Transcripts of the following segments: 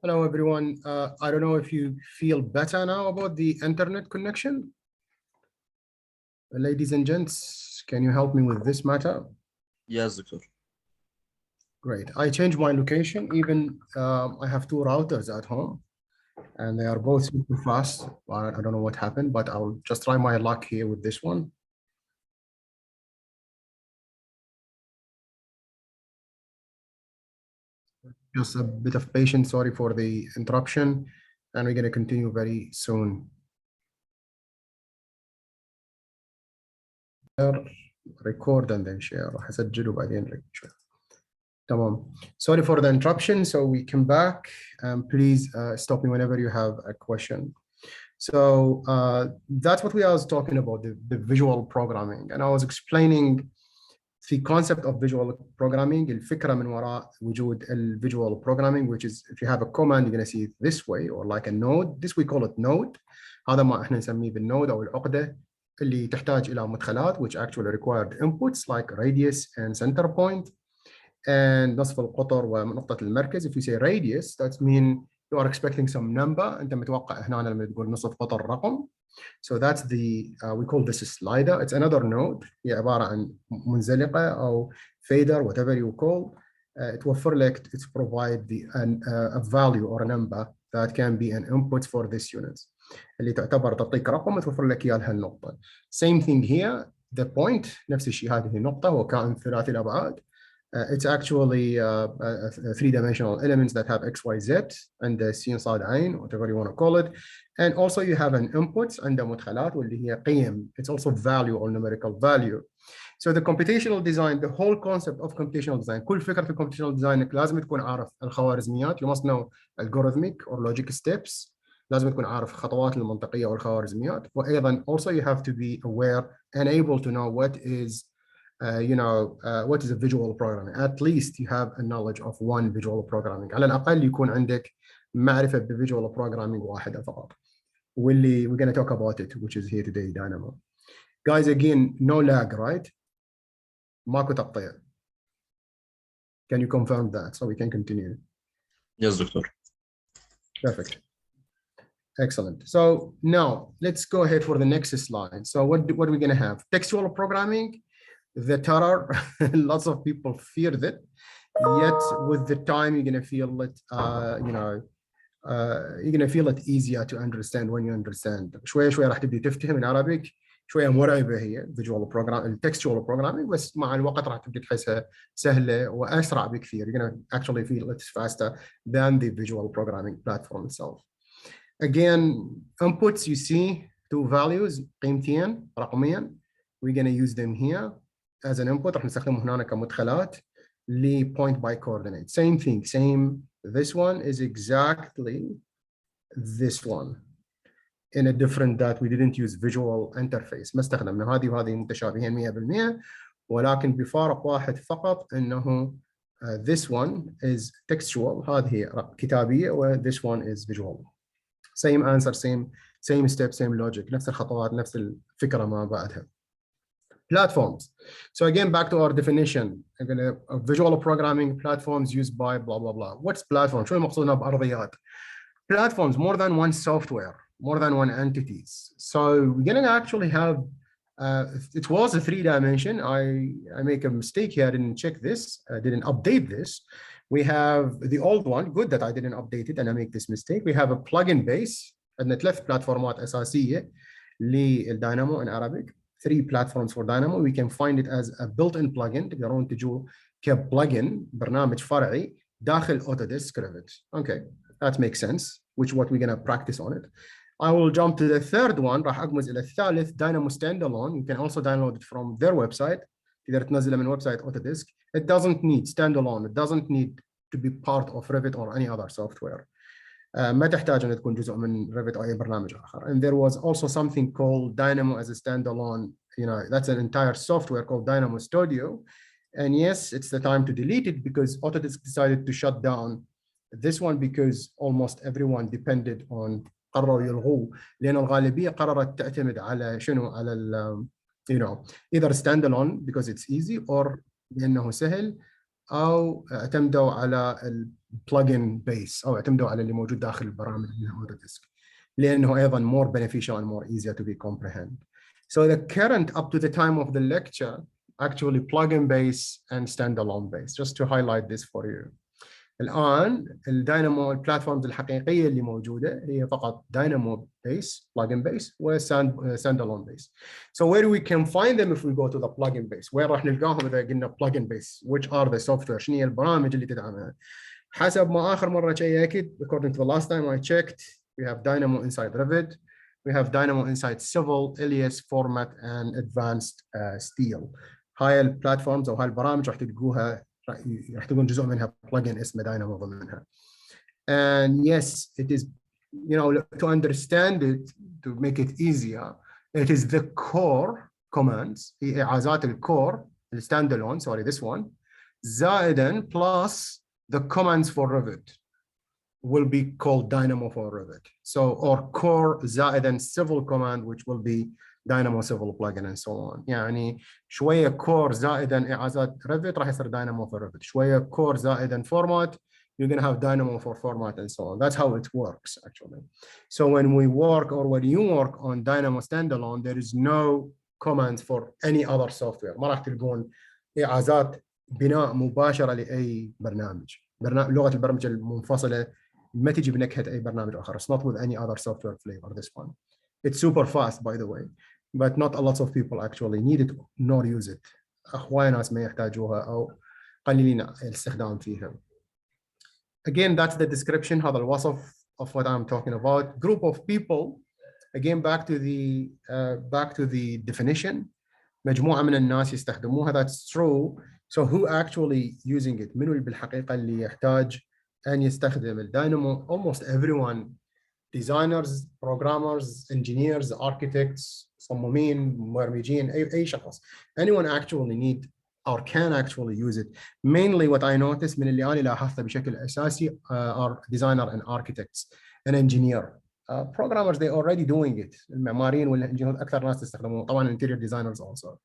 Hello, everyone. I don't know if you feel better now about the internet connection. Ladies and gents, can you help me with this matter? Yes, Doctor. Great. I changed my location. Even I have two routers at home, and they are both super fast. I don't know what happened, but I'll just try my luck here with this one. Just a bit of patience. Sorry for the interruption, and we're going to continue very soon. Record and then share. هسجله بعدين share. Tamam. Sorry for the interruption. So we come back. Please stop me whenever you have a question. So that's what we was talking about, the visual programming. And I was explaining the concept of visual programming, الفكرة من وراء وجود visual programming, which is if you have a command, you're going to see it this way, or like a node. This we call it node. هذا ما احنا نسميه بالنود أو العقدة اللي تحتاج إلى مدخلات, which actually required inputs like radius and center point. And نصف القطر ونقطة المركز. If you say radius, that means you are expecting some number. أنت متوقع هنا لما تقول نصف قطر رقم. So that's the, we call this a slider. It's another node. هي عبارة عن منزلقة أو fader, whatever you call. توفر لك, it provide a value or a number that can be an input for this unit. اللي تعتبر تعطيك رقم وتوفر لك إياه لهالنقطة. Same thing here. The point, نفس الشيء, هذه النقطة هو كائن ثلاثي الأبعاد. It's actually three-dimensional elements that have X, Y, Z, and the C inside عين, whatever you want to call it. And also you have an input عند مدخلات واللي هي قيم. It's also value or numerical value. So the computational design, the whole concept of computational design, كل فكرة في computational design إنك لازم تكون عارف الخوارزميات. You must know algorithmic or logic steps. لازم تكون عارف خطوات المنطقية والخوارزميات. وأيضا also you have to be aware and able to know what is what is a visual programming. At least you have a knowledge of one visual programming. على الأقل يكون عندك معرفة بvisual programming واحدة فقط. واللي we're going to talk about it, which is here today, Dynamo. Guys, again, no lag, right? ماكو تقطيع. Can you confirm that so we can continue? Yes, Doctor. Perfect. Excellent. So now let's go ahead for the next slide. So what are we going to have? Textual programming. The terror, lots of people fear that, yet with the time you're going to feel it, you're going to feel it easier to understand when you understand. شوية شوية راح تبدي تفتهم in Arabic. شوية مرعبة هي visual program, textual programming, بس مع الوقت راح تبدي تحسها سهلة وأسرع بكثير. You're going to actually feel it faster than the visual programming platform itself. Again, inputs you see two values, قيمتين رقميا. We're going to use them here as an input. راح نستخدمه هنا كمدخلات ل point by coordinate. Same thing, same. This one is exactly this one in a different that we didn't use visual interface. ما استخدمنا هذه وهذه متشابهين 100%, ولكن بفارق واحد فقط إنه this one is textual, هذه كتابية, و this one is visual. Same answer, same step, same logic. نفس الخطوات, نفس الفكرة ما بعدها. Platforms. So again, back to our definition. Visual programming platforms used by blah, blah, blah. What's platform? شو المقصود بأرضيات? Platforms, more than one software, more than one entities. So we're going to actually have, it was a 3-dimension. I make a mistake here. I didn't check this. I didn't update this. We have the old one. Good that I didn't update it and I make this mistake. We have a plugin base. عندنا 3 بلاتفورمات أساسية للداينامو in Arabic. 3 platforms for Dynamo. We can find it as a built-in plugin. تقدرون تجوا كبلجن برنامج فرعي داخل Autodesk Revit. Okay, that makes sense. Which what we're gonna practice on it. I will jump to the third one. راح أقمز إلى الثالث, Dynamo Standalone. You can also download it from their website. تقدر تنزله من ويب سايت Autodesk. It doesn't need standalone. It doesn't need to be part of Revit or any other software. ما تحتاج أن تكون جزء من Revit أو أي برنامج آخر. And there was also something called Dynamo as a standalone. That's an entire software called Dynamo Studio. And yes, it's the time to delete it because Autodesk decided to shut down this one because almost everyone depended on قرروا يلغوه لأن الغالبية قررت تعتمد على شنو على either standalone because it's easy or لأنه سهل أو اعتمدوا على plugin base أو اعتمدوا على اللي موجود داخل البرامج من Autodesk لأنه أيضا more beneficial and more easier to be comprehend. So the current up to the time of the lecture actually plugin base and standalone base, just to highlight this for you. الآن الداينامو البلاتفورمز الحقيقية اللي موجودة هي فقط داينامو بيس plugin base وستاند بيس. So where we can find them if we go to the plugin base, وين راح نلقاهم إذا قلنا plugin base, which are the software, شنو هي البرامج اللي تدعمها. حسب ما آخر مرة شيكت, according to the last time I checked, we have Dynamo inside Revit, we have Dynamo inside Civil, Alias, Format, and Advanced Steel. هاي البلاتفورمز أو هاي البرامج راح تلقوها راح تكون جزء منها plugin اسمه داينامو ضمنها. And yes, it is, you know, to understand it, to make it easier, it is the core commands, هي إعازات الكور stand alone, sorry, this one, زائدا plus the commands for Revit will be called Dynamo for Revit. So, or core زائدا civil command, which will be Dynamo Civil plugin and so on. يعني شوية core زائدا إعازات Revit راح يصير Dynamo for Revit. شوية core زائدا format, you're going to have Dynamo for format and so on. That's how it works actually. So when we work or when you work on Dynamo standalone, there is no commands for any other software. ما راح تلقون إعازات بناء مباشرة لأي برنامج. لغة البرمجة المنفصلة ما تجي بنكهة أي برنامج آخر. It's not with any other software flavor, this one. It's super fast, by the way, but not a lot of people actually need it nor use it. هواي ناس ما يحتاجوها أو قليلين الاستخدام فيها. Again, that's the description, هذا الوصف of what I'm talking about. Group of people, again, back to the definition. مجموعة من الناس يستخدموها, that's true. So who actually using it? منو اللي بالحقيقة اللي يحتاج أن يستخدم الداينامو? Almost everyone. Designers, programmers, engineers, architects, مصممين, مبرمجين, أي شخص. Anyone actually need or can actually use it. Mainly what I noticed من اللي أنا لاحظته بشكل أساسي are designer and architects and engineer. Programmers, they're already doing it. المعماريين والانجينيرز أكثر ناس تستخدموه. طبعاً interior designers also.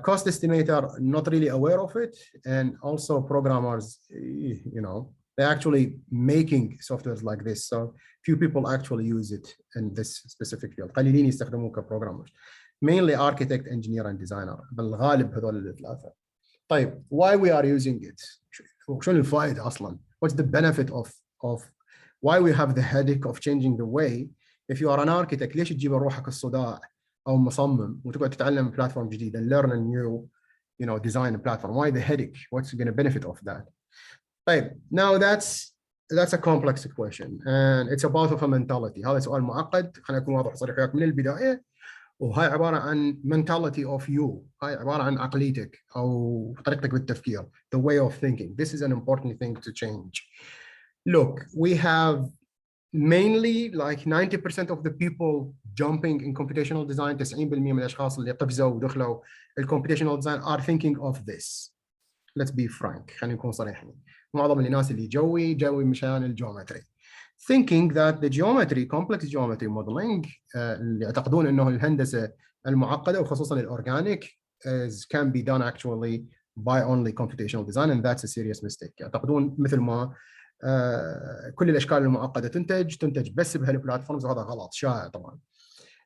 Cost estimator, not really aware of it. And also programmers, you know, they're actually making softwares like this. So few people actually use it in this specific field. قليلين يستخدموه كprogrammers. Mainly architect, engineer, and designer. بالغالب هذول الثلاثة. طيب, why we are using it? شنو الفائدة أصلاً? What's the benefit of why we have the headache of changing the way? If you are an architect, ليش تجيب روحك الصداع أو مصمم وتقعد تتعلم بلاتفورم جديد and learn a new, you know, design a platform? Why the headache? What's going to benefit of that? طيب, now that's a complex question and it's about of a mentality. هذا سؤال معقد. خلينا نكون واضح وصريح وياك من البداية. وهاي عبارة عن mentality of you. هاي عبارة عن عقليتك أو طريقتك بالتفكير. The way of thinking. This is an important thing to change. Look, we have mainly like 90% of the people jumping in computational design. 90% من الأشخاص اللي قفزوا ودخلوا computational design are thinking of this. Let's be frank. خلينا نكون صريحين. معظم الناس اللي جوي مشان الجيومتري. Thinking that the geometry, complex geometry modeling, اللي يعتقدون انه الهندسة المعقدة وخصوصا الأورجانيك can be done actually by only computational design, and that's a serious mistake. يعتقدون مثل ما كل الأشكال المعقدة تنتج بس بهالبلاتفورمز، وهذا غلط شائع طبعا.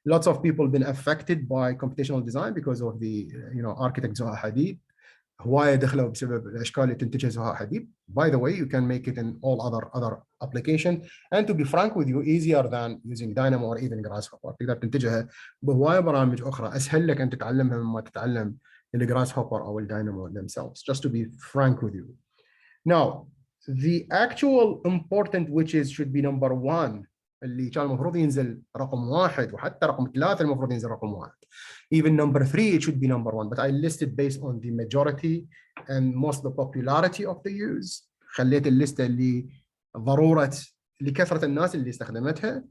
Lots of people been affected by computational design because of the, you know, architect زها حديد. هواية دخلوا بسبب الأشكال اللي تنتجها زها حديد. By the way, you can make it in all other application, and to be frank with you, easier than using Dynamo or even Grasshopper. تقدر تنتجها بهواية برامج أخرى. أسهل لك أن تتعلمها مما تتعلم الجراسهوبر أو الداينامو themselves. Just to be frank with you. Now, the actual important which is should be number one, اللي كان المفروض ينزل رقم 1 وحتى رقم 3 المفروض ينزل رقم 1. Even number 3 it should be number 1, but I listed based on the majority and most of the popularity of the use. خليت الليستة اللي ضرورة لكثرة الناس اللي استخدمتها.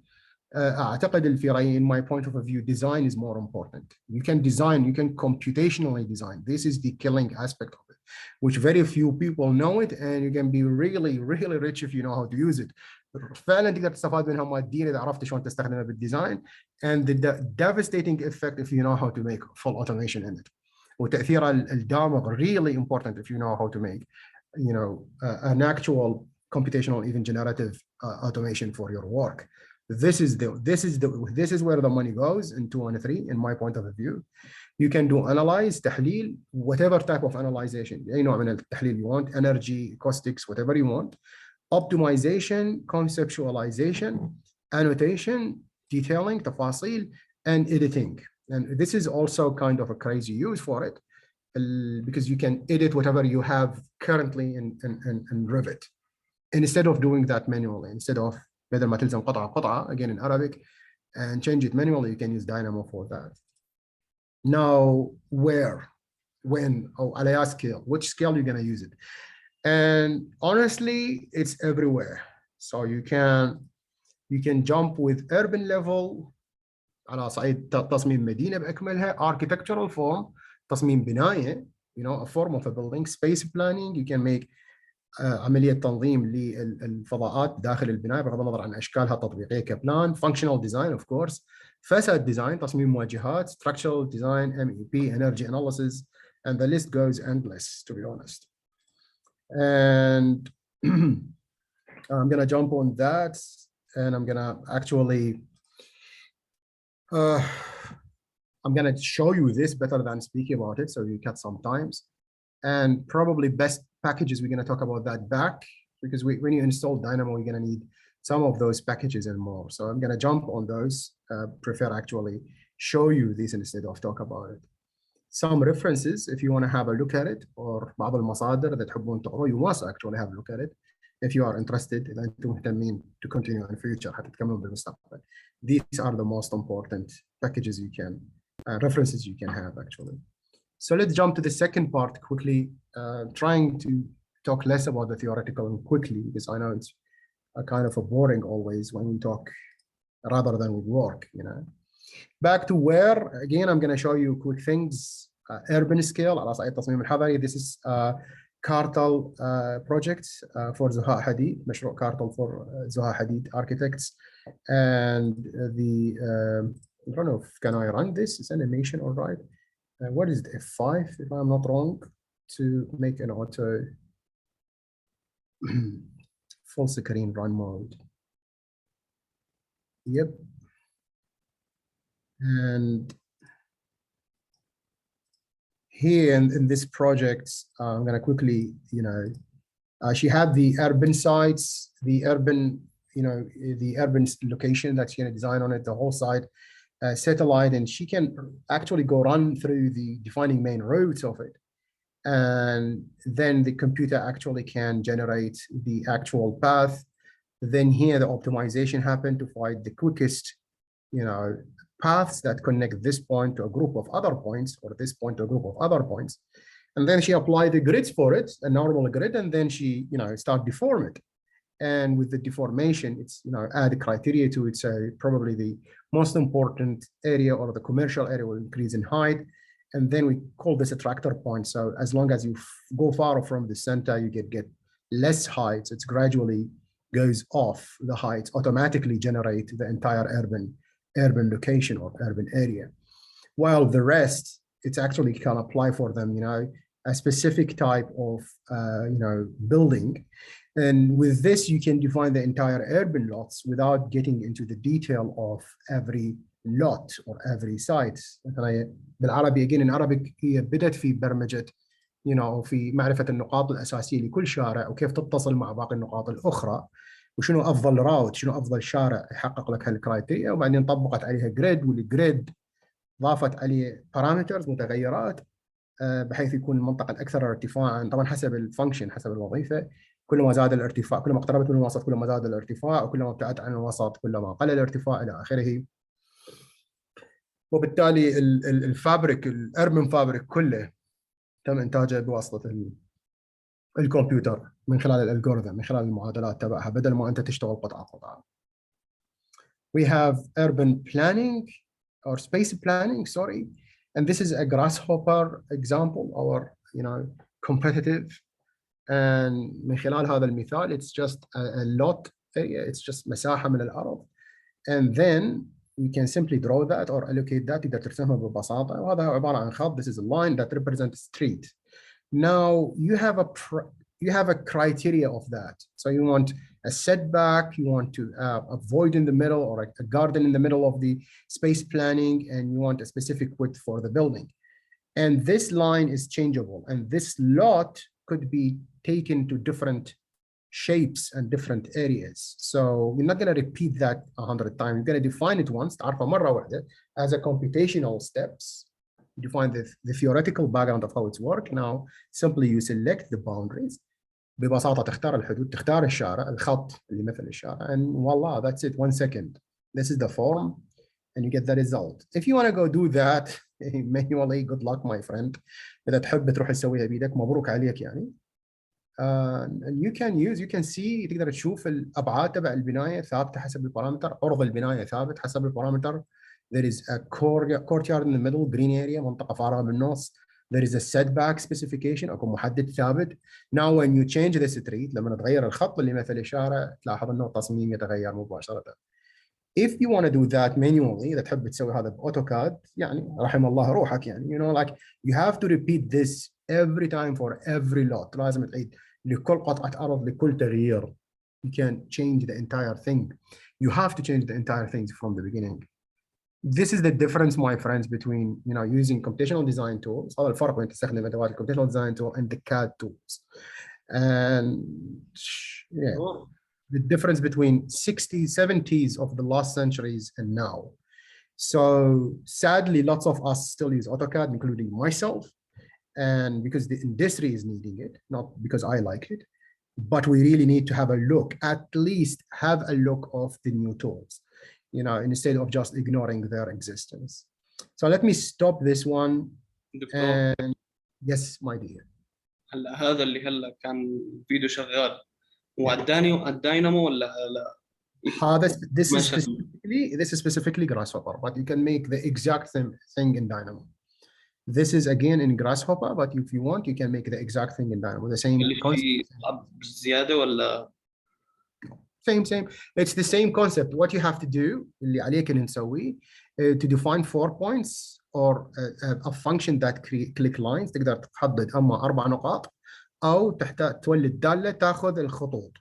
أعتقد الفيرين, my point of view, design is more important. You can design, you can computationally design. This is the killing aspect of it, which very few people know it, and you can be really, really rich if you know how to use it. فعلا تقدر تستفاد منها ماديا إذا عرفت شلون تستخدمها بالديزاين, and the devastating effect if you know how to make full automation in it. وتأثير الدامغ really important if you know how to make, you know, an actual computational, even generative automation for your work. This is where the money goes in 2 and 3, in my point of view. You can do analyze, تحليل, whatever type of analyzation. أي نوع من التحليل you want, energy, acoustics, whatever you want. Optimization, conceptualization, annotation, detailing, تفاصيل, and editing. And this is also kind of a crazy use for it, because you can edit whatever you have currently in Revit, instead of doing that manually. Instead of بدل ما تلزم قطعة قطعة, again in Arabic, and change it manually, you can use Dynamo for that. Now, where, when, على أي scale, which scale you're going to use it? And honestly, it's everywhere. So you can jump with urban level على صعيد تصميم مدينة بأكملها, architectural form, تصميم بناية, you know, a form of a building, space planning. You can make عملية تنظيم للفضاءات داخل البناية بغض النظر عن أشكالها التطبيقية كبلان. Functional design, of course. Facade design, تصميم مواجهات. Structural design, MEP, energy analysis, and the list goes endless, to be honest. And I'm going to jump on that, and I'm going to actually I'm going to show you this better than speaking about it, so you cut some times. And probably best packages, we're going to talk about that back, because when you install Dynamo, you're going to need some of those packages and more. So I'm going to jump on those, prefer actually show you this instead of talk about it. Some references, if you want to have a look at it, or بعض المصادر that تحبون تقروا, you must actually have a look at it if you are interested, إذا أنتم مهتمين to continue in future حتى تكملون بالمستقبل. These are the most important packages you can, references you can have actually. So let's jump to the second part quickly, trying to talk less about the theoretical and quickly, because I know it's a kind of a boring always when we talk rather than we work, you know. Back to where, again, I'm going to show you quick things. Urban scale على صعيد التصميم الحضري. This is Cartel project for Zuha Hadid, مشروع Cartel for Zuha Hadid architects. And I don't know if can I run this? It's animation, all right. What is it, F5, if I'm not wrong, to make an auto full screen run mode. Yep. And here in this project, I'm going to quickly, you know, she had the urban sites, the urban, you know, the urban location that she's going to design on it, the whole site, satellite, and she can actually go run through the defining main routes of it. And then the computer actually can generate the actual path. Then here the optimization happened to find the quickest, you know, paths that connect this point to a group of other points, or this point to a group of other points. And then she applied the grids for it, a normal grid, and then she, you know, start deform it. And with the deformation, it's, you know, add criteria to it. So probably the most important area or the commercial area will increase in height. And then we call this a tractor point. So as long as you go far from the center, you get less heights. It's gradually goes off the heights, automatically generate the entire urban location or urban area. While the rest, it's actually can apply for them, you know, a specific type of, you know, building. And with this, you can define the entire urban lots without getting into the detail of every lot or every site. بالعربي, again in Arabic, هي بدت في برمجة, you know, في معرفة النقاط الأساسية لكل شارع وكيف تتصل مع باقي النقاط الأخرى. وشنو افضل راوت، شنو افضل شارع يحقق لك هالكرايتيريا، وبعدين طبقت عليها جريد، والجريد ضافت عليه بارامترز متغيرات بحيث يكون المنطقه الاكثر ارتفاعا، طبعا حسب الفانكشن حسب الوظيفه. كل ما زاد الارتفاع، كل ما اقتربت من الوسط كل ما زاد الارتفاع، وكل ما ابتعدت عن الوسط كل ما قل الارتفاع الى اخره. وبالتالي الفابريك، الاربن فابريك كله تم انتاجه بواسطه الكمبيوتر من خلال الالجوريثم، من خلال المعادلات تبعها، بدل ما انت تشتغل قطعه قطعه. We have urban planning or space planning, sorry, and this is a grasshopper example, or you know, competitive. And من خلال هذا المثال, it's just a lot area, it's just مساحه من الارض, and then you can simply draw that or allocate that. تقدر ترسمها ببساطه، وهذا عباره عن خط. This is a line that represents street. Now you have a you have a criteria of that. So you want a setback, you want to a void in the middle or a garden in the middle of the space planning, and you want a specific width for the building. And this line is changeable, and this lot could be taken to different shapes and different areas. So you're not going to repeat that 100 times. You're going to define it once, تعرفه مرة واحدة as a computational steps. You define the theoretical background of how it's work. Now, simply you select the boundaries. ببساطة تختار الحدود، تختار الشارع، الخط اللي مثل الشارع, and voila, that's it, 1 second. This is the form, and you get the result. If you want to go do that manually, good luck, my friend. إذا تحب تروح تسويها بيدك، مبروك عليك يعني. And you can see تقدر تشوف الأبعاد تبع البناية ثابتة حسب البارامتر، عرض البناية ثابت حسب البارامتر. There is a courtyard in the middle, green area, منطقة فارغة بالنص. There is a setback specification, أكون محدد ثابت. Now when you change the street, لما نتغير الخط اللي مثل الشارع، تلاحظ إنه التصميم يتغير مباشرة. If you want to do that manually, إذا تحب تسوي هذا بأوتوكاد، يعني رحم الله روحك يعني. You know, like you have to repeat this every time for every lot. لازم تعيد لكل قطعة أرض، لكل تغيير. You can't change the entire thing. You have to change the entire thing from the beginning. This is the difference, my friends, between using computational design tools. هذا الفرق بين تستخدم أدوات computational design tool and the CAD tools. And yeah, the difference between 60s, 70s of the last centuries and now. So sadly, lots of us still use AutoCAD, including myself, and because the industry is needing it, not because I like it, but we really need to have a look, at least have a look of the new tools, instead of just ignoring their existence. So let me stop this one. دكتور. And yes, my dear. هلا هذا اللي هلا كان فيديو شغال هو الداينامو ولا لا؟ This is specifically Grasshopper, but you can make the exact same thing in Dynamo. This is again in Grasshopper, but if you want, you can make the exact thing in Dynamo. The same concept. زيادة ولا؟ Same. It's the same concept. What you have to do, اللي عليك إن نسويه, to define 4 points or a function that click lines. تقدر تحدد أما 4 نقاط أو تحتاج تولد دالة تأخذ الخطوط.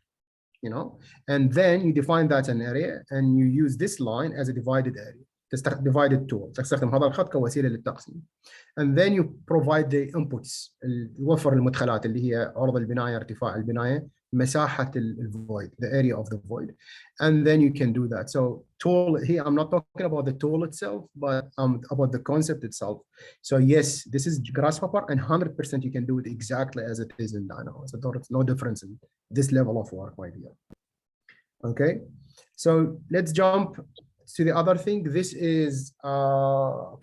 And then you define that an area and you use this line as a divided area. divided tool. تستخدم هذا الخط كوسيلة للتقسيم. And then you provide the inputs. يوفر المدخلات اللي هي عرض البناية، ارتفاع البناية، مساحة void, the area of the void. And then you can do that. So tool here, I'm not talking about the tool itself, but about the concept itself. So yes, this is Grasshopper, and 100% you can do it exactly as it is in Dynamo. So there's no difference in this level of work, my dear. Okay, so let's jump to the other thing. This is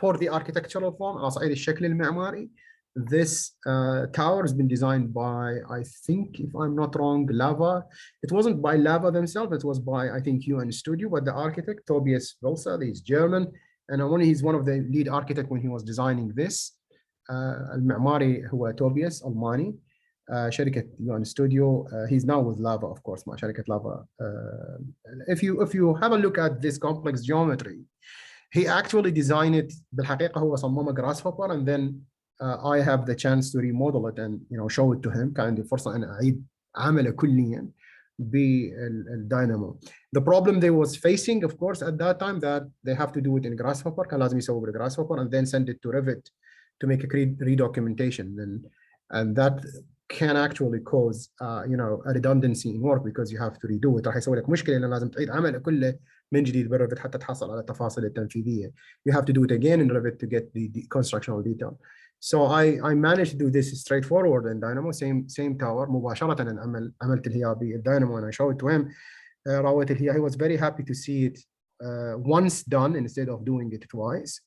for the architectural form, على صعيد الشكل المعماري. This tower has been designed by, I think, if I'm not wrong, Lava. It wasn't by Lava themselves, it was by, I think, UN Studio, but the architect, Tobias Wilser, he's German, and he's one of the lead architects when he was designing this. المعماري هو توبياس ألماني. شركة UN Studio. He's now with Lava, of course, مع شركة Lava. If you have a look at this complex geometry, he actually designed it. بالحقيقة هو صممه Grasshopper, and then I have the chance to remodel it and show it to him. كان عندي فرصة أن أعيد عمله كليا بالداينامو. The problem they was facing, of course, at that time, that they have to do it in Grasshopper. كان لازم يسوي بالGrasshopper and then send it to Revit to make a redocumentation, and that can actually cause a redundancy in work because you have to redo it. راح يسوي لك مشكلة لأن لازم تعيد عمله كله من جديد بالريفت حتى تحصل على التفاصيل التنفيذية. You have to do it again in Revit to get the constructional detail. So I managed to do this straightforward in Dynamo, same tower. مباشرة أنا عملت الهيا بالداينامو and I showed it to him. راويت الهيا. He was very happy to see it once done instead of doing it twice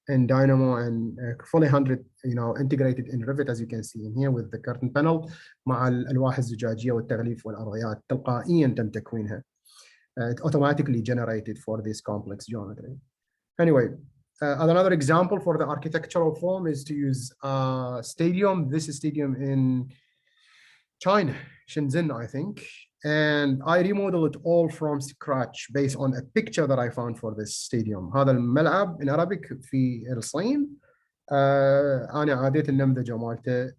in Dynamo, and fully integrated in Revit, as you can see in here with the curtain panel مع الألواح الزجاجية والتغليف والأرضيات تلقائيا تم تكوينها. It automatically generated for this complex geometry. Anyway, another example for the architectural form is to use a stadium. This is stadium in China, Shenzhen, I think. And I remodeled it all from scratch based on a picture that I found for this stadium. هذا الملعب in Arabic في الصين انا عاديت النمذجه مالته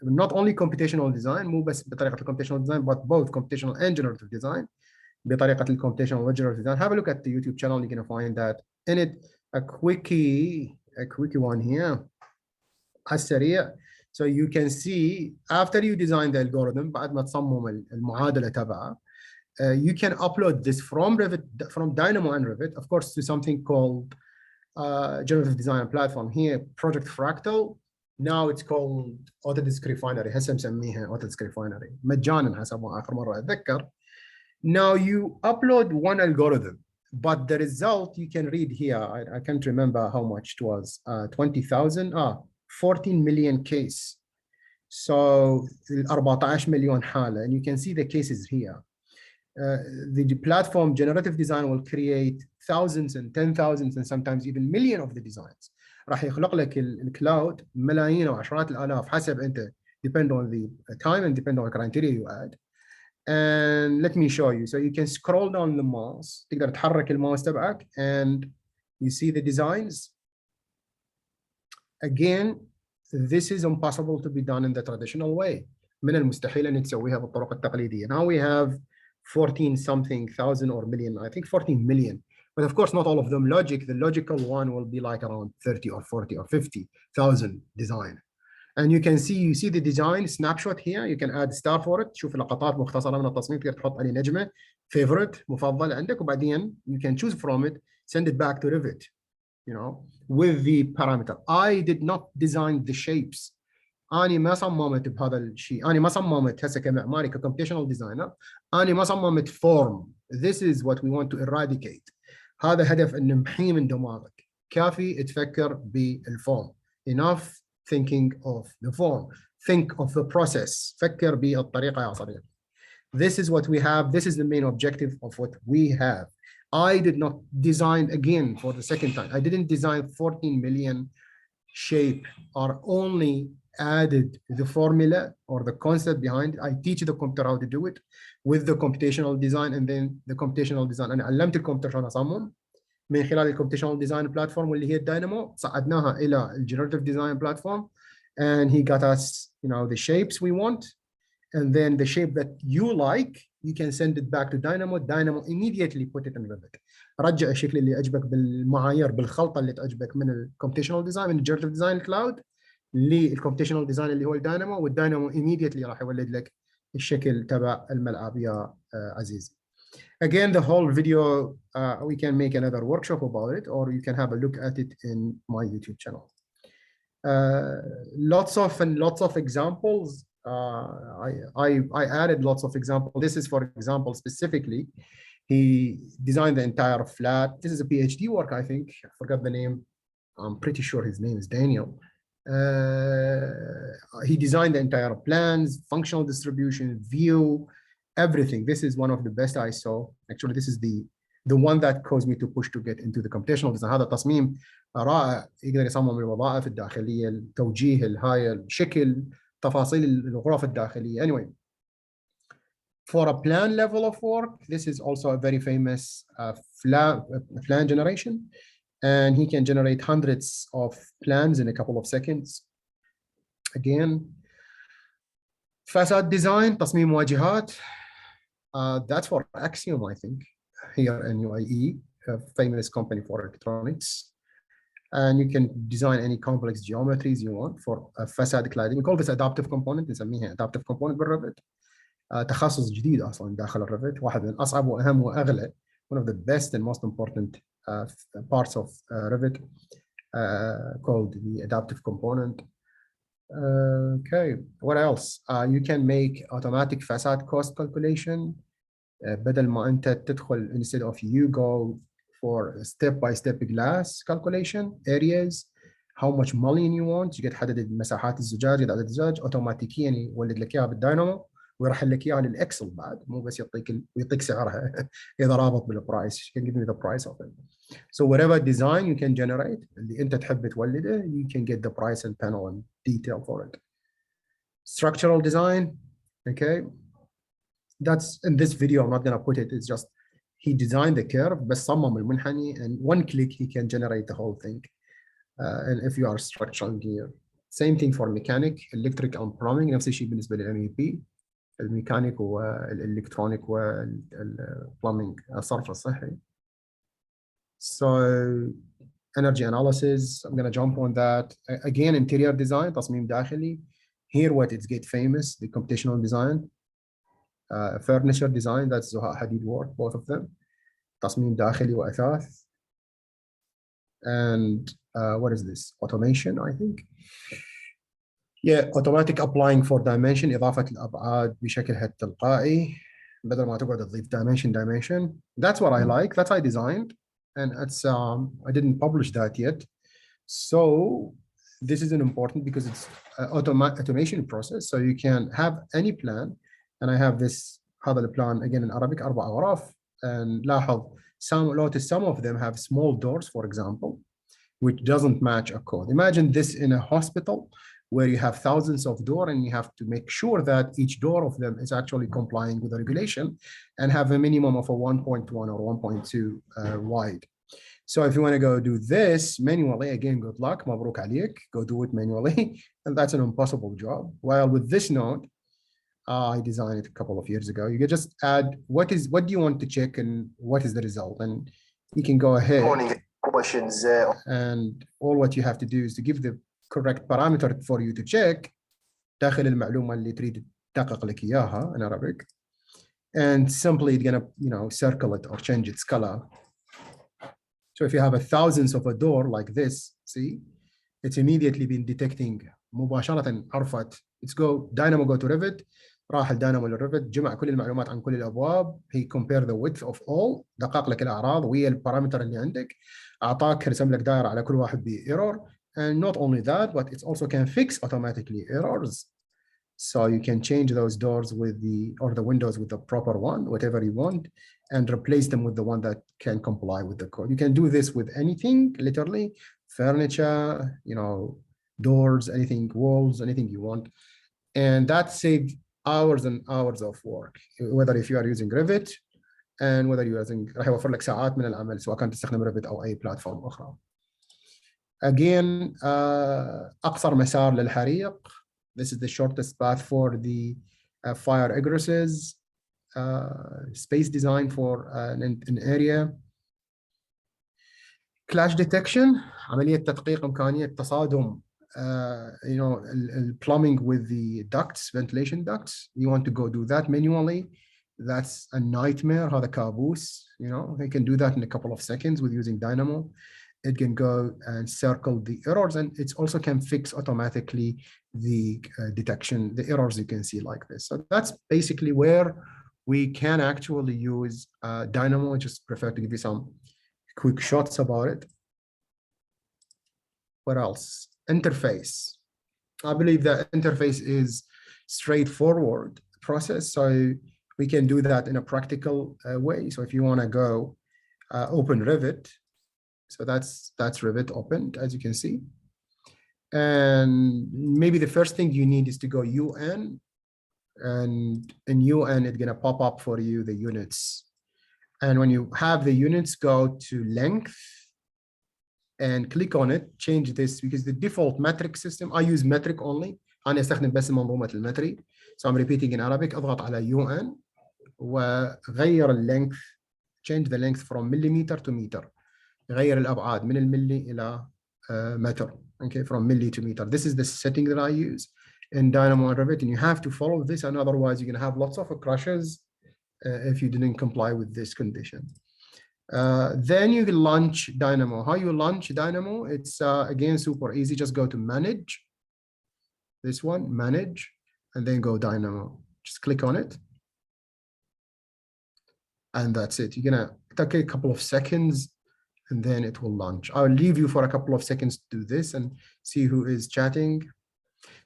not only computational design مو بس بطريقه computational design but both computational and generative design بطريقه computational and generative design. Have a look at the YouTube channel. You're going to find that in it a quickie one here على السريع. So you can see after you design the algorithm بعد ما تصمم المعادله تبعه you can upload this from Revit, from Dynamo and Revit, of course, to something called generative design platform here, Project Fractal. Now it's called Autodesk Refinery. هسه مسميها Autodesk Refinery. مجانا حسب ما آخر مرة أتذكر. Now you upload one algorithm, but the result you can read here. I can't remember how much it was. 20,000. 14 million case. So 14 مليون حالة, and you can see the cases here. The platform generative design will create thousands and 10,000s and sometimes even million of the designs. راح يخلق لك الكلاود ملايين وعشرات الآلاف حسب أنت, depend on the time and depend on the criteria you add. And let me show you. So you can scroll down the mouse. تقدر تحرك الماوس تبعك and you see the designs. Again, this is impossible to be done in the traditional way. من المستحيل أن تسويها بالطرق التقليدية. Now we have 14 something thousand or million, I think 14 million. But of course, not all of them logic. The logical one will be like around 30 or 40 or 50,000 design. And you can see, you see the design snapshot here. You can add star for it. شوف لقطات مختصرة من التصميم تقدر تحط عليه نجمة favorite مفضل عندك وبعدين you can choose from it, send it back to Revit, you know, with the parameter. I did not design the shapes. أنا ما صممت بهذا الشيء. أنا ما صممت هسه كمعماري كcomputational designer. أنا ما صممت form. This is what we want to eradicate. هذا هدف أن نمحيه من دماغك. كافي تفكر بالform. Enough thinking of the form. Think of the process. فكر بالطريقة يا صديقي. This is what we have. This is the main objective of what we have. I did not design again for the second time. I didn't design 14 million shape or only added the formula or the concept behind it. I teach the computer how to do it with the computational design and then the computational design. أنا علمت الكمبيوتر شلون أصمم من خلال الكمبيوتيشنال ديزاين بلاتفورم واللي هي الداينامو صعدناها إلى الجنراتيف ديزاين بلاتفورم and he got us, you know, the shapes we want, and then the shape that you like you can send it back to Dynamo. Dynamo immediately put it in Revit. رجع الشكل اللي عجبك بالمعايير بالخلطه اللي تعجبك من الكمبيوتيشنال ديزاين من الجنراتيف ديزاين كلاود للكمبيوتيشنال ديزاين اللي هو الداينامو, والداينامو immediately راح يولد لك الشكل تبع الملعب يا عزيزي. Again, the whole video, we can make another workshop about it, or you can have a look at it in my YouTube channel. Lots of examples. I added lots of examples. This is, for example, specifically, he designed the entire flat. This is a PhD work, I think. I forgot the name. I'm pretty sure his name is Daniel. He designed the entire plans, functional distribution, view, everything. This is one of the best I saw. Actually, this is the one that caused me to push to get into the computational design. هذا تصميم رائع يقدر يصمم الوظائف الداخلية, التوجيه, الهاية, الشكل, تفاصيل الغرف الداخلية. Anyway, for a plan level of work, this is also a very famous plan generation. And he can generate hundreds of plans in a couple of seconds. Again, facade design, تصميم واجهات. That's for Axiom, I think, here in UAE, a famous company for electronics. And you can design any complex geometries you want for a facade cladding. We call this adaptive component. نسميها adaptive component بالريفت. تخصص جديد أصلاً داخل الريفت. واحد من أصعب وأهم وأغلى. One of the best and most important parts of Revit, called the adaptive component. Okay, what else? You can make automatic facade cost calculation. بدل ما أنت تدخل, instead of you go for step-by-step glass calculation, areas, how much mullion you want, تقدر تحدد مساحات الزجاج, عدد الزجاج, اوتوماتيكيا يولد لك اياها بالداينامو ويرحل لك اياها للاكسل بعد, مو بس يعطيك سعرها اذا رابط بالبرايس. You can give me the price of it. So whatever design you can generate اللي انت تحب تولده, you can get the price and panel and detail for it. Structural design, okay. That's in this video, I'm not going to put it. It's just he designed the curve بس صمم المنحني, and one click he can generate the whole thing. and if you are a structural engineer. Same thing for mechanic, electric and plumbing. نفس الشيء بالنسبة للMEP. الميكانيك والإلكترونيك والبلامينج الصرف الصحي. So energy analysis, I'm going to jump on that. Again, interior design, تصميم داخلي. Here what it's get famous, the computational design. Furniture design, that's Zuha Hadid work, both of them. تصميم داخلي وأثاث. And what is this? Automation, I think. Yeah, automatic applying for dimension, إضافة الأبعاد بشكل تلقائي بدل ما تقعد تضيف dimension. That's what I like. That's I designed, and it's I didn't publish that yet. So this is an important because it's an automation process. So you can have any plan, and I have this هذا البلان again in Arabic 4 أغراف, and لاحظ some of them have small doors, for example, which doesn't match a code. Imagine this in a hospital where you have thousands of doors and you have to make sure that each door of them is actually complying with the regulation and have a minimum of a 1.1 or 1.2 wide. So if you want to go do this manually, again, good luck, مبروك عليك, go do it manually. And that's an impossible job. While with this node, I designed it a couple of years ago. You can just add what do you want to check and what is the result. And you can go ahead. Questions. And all what you have to do is to give the correct parameter for you to check داخل المعلومة اللي تريد تدقق لك إياها in Arabic, and simply it's gonna circle it or change its color. So if you have thousands of a door like this, see, it's immediately been detecting مباشرة عرفت. Let's go Dynamo, go to Revit, راح الداينامو للريفت، جمع كل المعلومات عن كل الابواب، he compare the width of all، دقق لك الاعراض ويا البارامتر اللي عندك، اعطاك رسم لك دائره على كل واحد بايرور. And not only that, but it also can fix automatically errors. So you can change those doors with the windows with the proper one, whatever you want, and replace them with the one that can comply with the code. You can do this with anything, literally, furniture, doors, anything, walls, anything you want. And that saves hours and hours of work, whether if you are using Revit and whether you're using راح يوفر لك ساعات من العمل سواء كنت تستخدم Revit أو أي بلاتفورم أخرى. Again, أقصر مسار للحريق. This is the shortest path for the fire egresses. Space design for an area. Clash detection. عملية تدقيق إمكانية تصادم. Plumbing with the ducts, ventilation ducts. You want to go do that manually. That's a nightmare. هذا كابوس. They can do that in a couple of seconds with using Dynamo. It can go and circle the errors, and it also can fix automatically the detection, the errors you can see like this. So that's basically where we can actually use Dynamo. I just prefer to give you some quick shots about it. What else? Interface. I believe that interface is straightforward process, so we can do that in a practical way. So if you want to go open Revit, so that's Revit opened, as you can see. And maybe the first thing you need is to go UN, and in UN, it's going to pop up for you the units. And when you have the units, go to length and click on it, change this, because the default metric system, I use metric only. أنا أستخدم بس منظومة المتري. So I'm repeating in Arabic, أضغط على UN وغير length, change the length from millimeter to meter. غير الأبعاد من الملي إلى meter. Okay, from milli to meter. This is the setting that I use in Dynamo Revit, and you have to follow this, and otherwise you're going to have lots of crashes if you didn't comply with this condition. Then you can launch Dynamo. How you launch Dynamo? It's again super easy. Just go to manage. This one, manage, and then go Dynamo. Just click on it. And that's it. You're gonna take a couple of seconds and then it will launch. I'll leave you for a couple of seconds to do this and see who is chatting.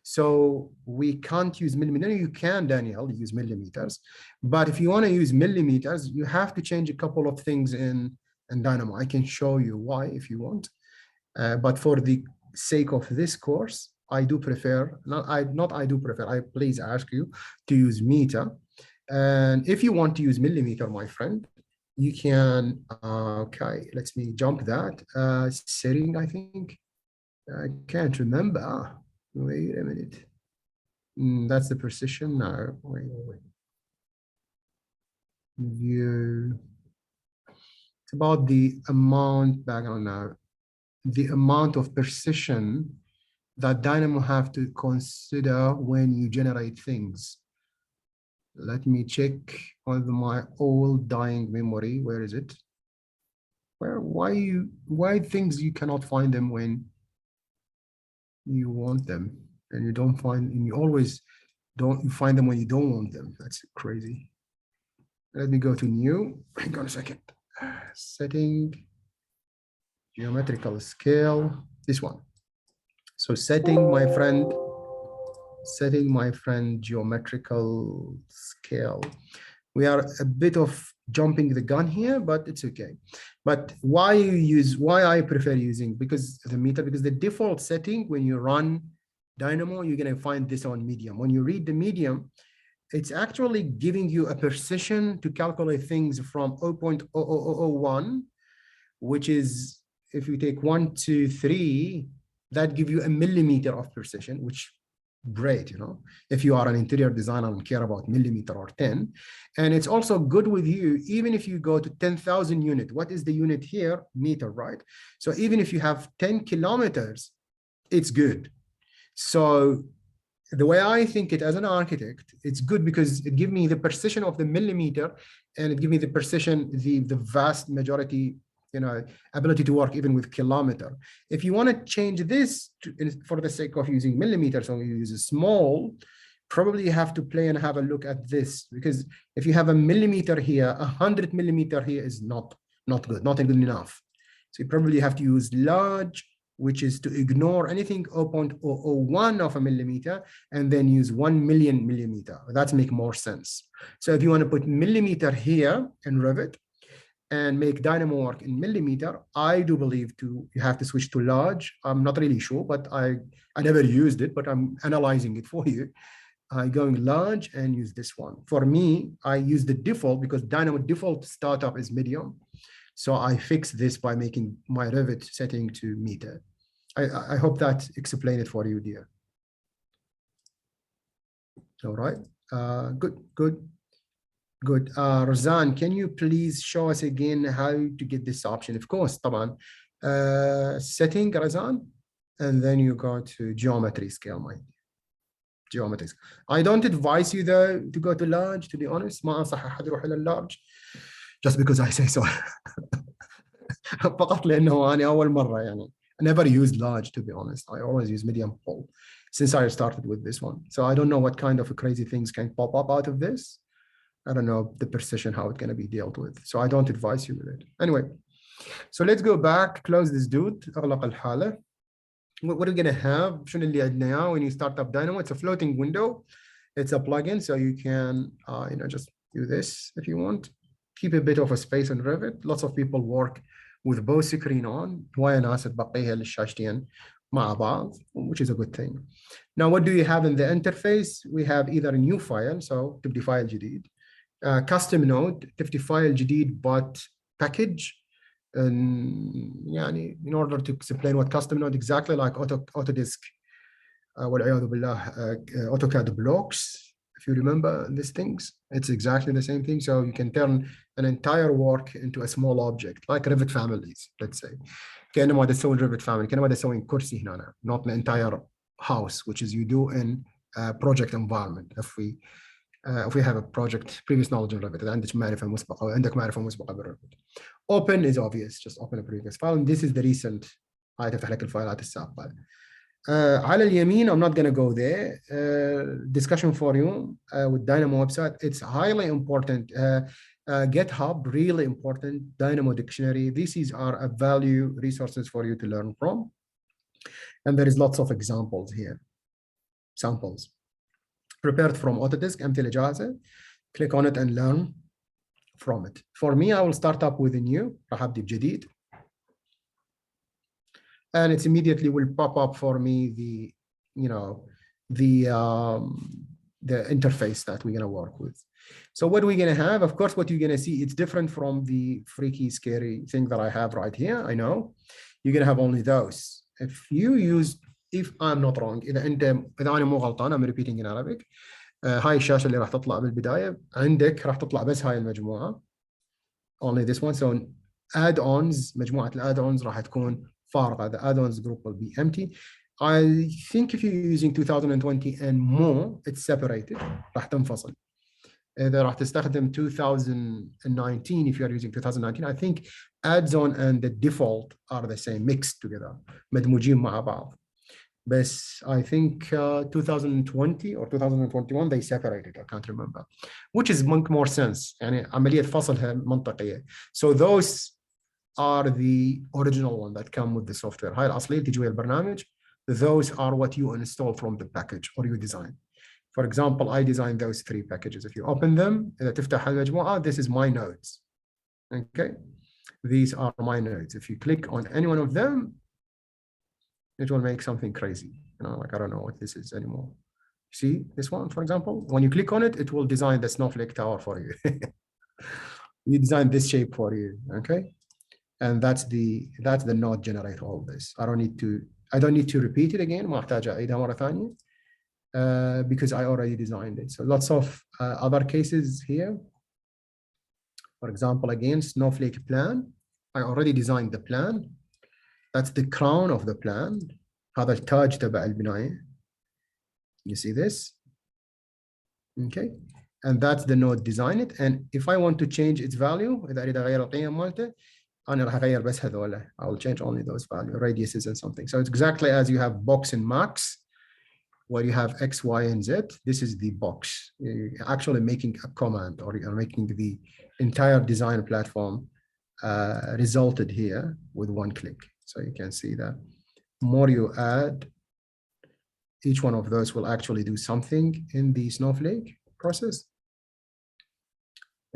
So we can't use millimeters. You can, Daniel, use millimeters. But if you want to use millimeters, you have to change a couple of things in Dynamo. I can show you why if you want. But for the sake of this course, I do prefer, I please ask you to use meter. And if you want to use millimeter, my friend, you can, okay, let me jump that. Setting, I think. I can't remember. Wait a minute. That's the precision now. Wait. View. It's about the amount background now. The amount of precision that Dynamo have to consider when you generate things. Let me check on my old dying memory. Where is it? Why things you cannot find them when you want them, and you don't find, and you always don't find them when you don't want them. That's crazy. Let me go to new. Hang on a second. Setting, geometrical scale, this one. So setting my friend geometrical scale. We are a bit of jumping the gun here, but it's okay. But why I prefer using, because the default setting when you run Dynamo, you're gonna find this on medium. When you read the medium, it's actually giving you a precision to calculate things from 0.0001, which is, if you take 1, 2, 3, that give you a millimeter of precision, which great, you know, if you are an interior designer and care about millimeter or 10. And it's also good with you, even if you go to 10,000 unit. What is the unit here? Meter, right? So even if you have 10 kilometers, it's good. So the way I think it as an architect, it's good because it gives me the precision of the millimeter, and it gives me the precision, the vast majority, you know, ability to work even with kilometer. If you want to change this for the sake of using millimeters, so you use a small, probably you have to play and have a look at this, because if you have a millimeter here, 100 millimeter here is not good, not good enough. So you probably have to use large, which is to ignore anything 0.001 of a millimeter, and then use 1 million millimeter. That makes more sense. So if you want to put millimeter here in Revit and make Dynamo Arc in millimeter, I do believe you have to switch to large. I'm not really sure, but I never used it, but I'm analyzing it for you. I going large and use this one. For me, I use the default because Dynamo default startup is medium. So I fix this by making my Revit setting to meter. I hope that explained it for you, dear. All right, good. Razan, can you please show us again how to get this option? Of course, طبعا. Setting, Razan, and then you go to geometry scale, mind. Geometry scale. I don't advise you though to go to large, to be honest. ما أنصح أحد يروح إلى large, just because I say so. فقط لأنه أنا أول مرة يعني. I never used large, to be honest. I always use medium pole since I started with this one. So I don't know what kind of crazy things can pop up out of this. I don't know the precision, how it's going to be dealt with. So I don't advise you with it. Anyway, so let's go back, close this dude. أغلق الحالة. What are we going to have? شنو اللي عندنا إياه when you start up Dynamo? It's a floating window. It's a plugin, so you can just do this if you want. Keep a bit of a space in Revit. Lots of people work with both screen on. وهاي ناس تبقيها للشاشتين مع بعض, which is a good thing. Now, what do you have in the interface? We have either a new file, so تبدي فايل جديد. Custom node, تفتي فايل جديد but package. يعني in order to explain what custom node, exactly like Autodesk والعياذ بالله AutoCAD blocks. If you remember these things, it's exactly the same thing. So you can turn an entire work into a small object, like Revit families, let's say. كأنما دا تسوي Revit family, كأنما دا تسوي كرسي هنا, not the entire house, which is you do in a project environment. If we have a project, previous knowledge of Revit, عندك معرفة مسبقة أو عندك معرفة مسبقة بالريفت. Open is obvious, just open a previous file. And this is the recent. هاي تفتح لك الفايلات السابقة. على اليمين, I'm not going to go there. Discussion for you with Dynamo website. It's highly important. GitHub, really important. Dynamo dictionary. These are a value resources for you to learn from. And there is lots of examples here. Samples. Prepared from Autodesk, أمثلة جاهزة. Click on it and learn from it. For me, I will start up with a new. راح أبدي بجديد. And it immediately will pop up for me the interface that we're going to work with. So what are we going to have? Of course, what you're going to see, it's different from the freaky, scary thing that I have right here. I know you're going to have only those. if I'm not wrong إذا أنا مو غلطان I'm repeating in Arabic هاي الشاشة اللي راح تطلع بالبداية عندك راح تطلع بس هاي المجموعة only this one so add-ons مجموعة الadd-ons راح تكون فارغة the add-ons group will be empty I think if you're using 2020 and more it's separated راح تنفصل إذا راح تستخدم 2019 if you are using 2019 I think add-on and the default are the same mixed together مدموجين مع بعض بس I think 2020 or 2021 they separated I can't remember which is make more sense يعني عملية فصلها منطقية so those are the original one that come with the software هاي الأصلية تجي ويا البرنامج those are what you install from the package or you design for example I designed those 3 packages if you open them إذا تفتح المجموعة this is my nodes okay these are my nodes if you click on any one of them it will make something crazy you know like I don't know what this is anymore see this one for example when you click on it it will design the snowflake tower for you you design this shape for you okay and that's the node generate all this I don't need to repeat it again ما أحتاج أعيدها مرة ثانية because I already designed it so lots of other cases here for example again snowflake plan I already designed the plan that's the crown of the plan هذا التاج تبع البناية you see this okay and that's the node design it and if I want to change its value إذا أريد أغير القيم مالته أنا راح أغير بس هذولا I will change only those value radiuses and something so it's exactly as you have box and max where you have X, Y, and Z this is the box you're actually making a command or you're making the entire design platform resulted here with one click so you can see that more you add each one of those will actually do something in the snowflake process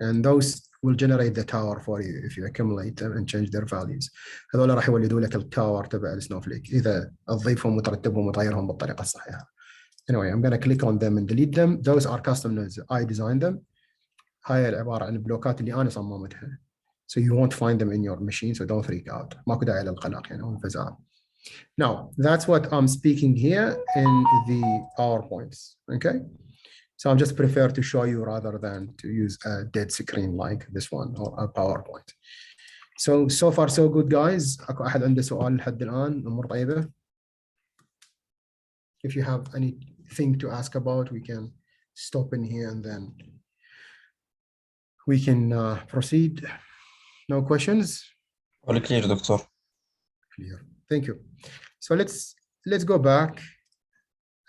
and those will generate the tower for you if you accumulate them and change their values هذول راح يولدوا لك التاور تبع السنوفليك إذا تضيفهم وترتبهم وتغيرهم بالطريقة الصحيحة anyway I'm going to click on them and delete them those are custom nodes I designed them هاي العبارة عن البلوكات اللي أنا صممتها so you won't find them in your machine so don't freak out ماكو داعي للقلق يعني أو الفزع now that's what I'm speaking here in the PowerPoints okay so I'm just prefer to show you rather than to use a dead screen like this one or a PowerPoint so far so good guys أكو أحد عنده سؤال لحد الآن أمور طيبة if you have anything to ask about we can stop in here and then we can proceed no questions all clear دكتور clear thank you so let's go back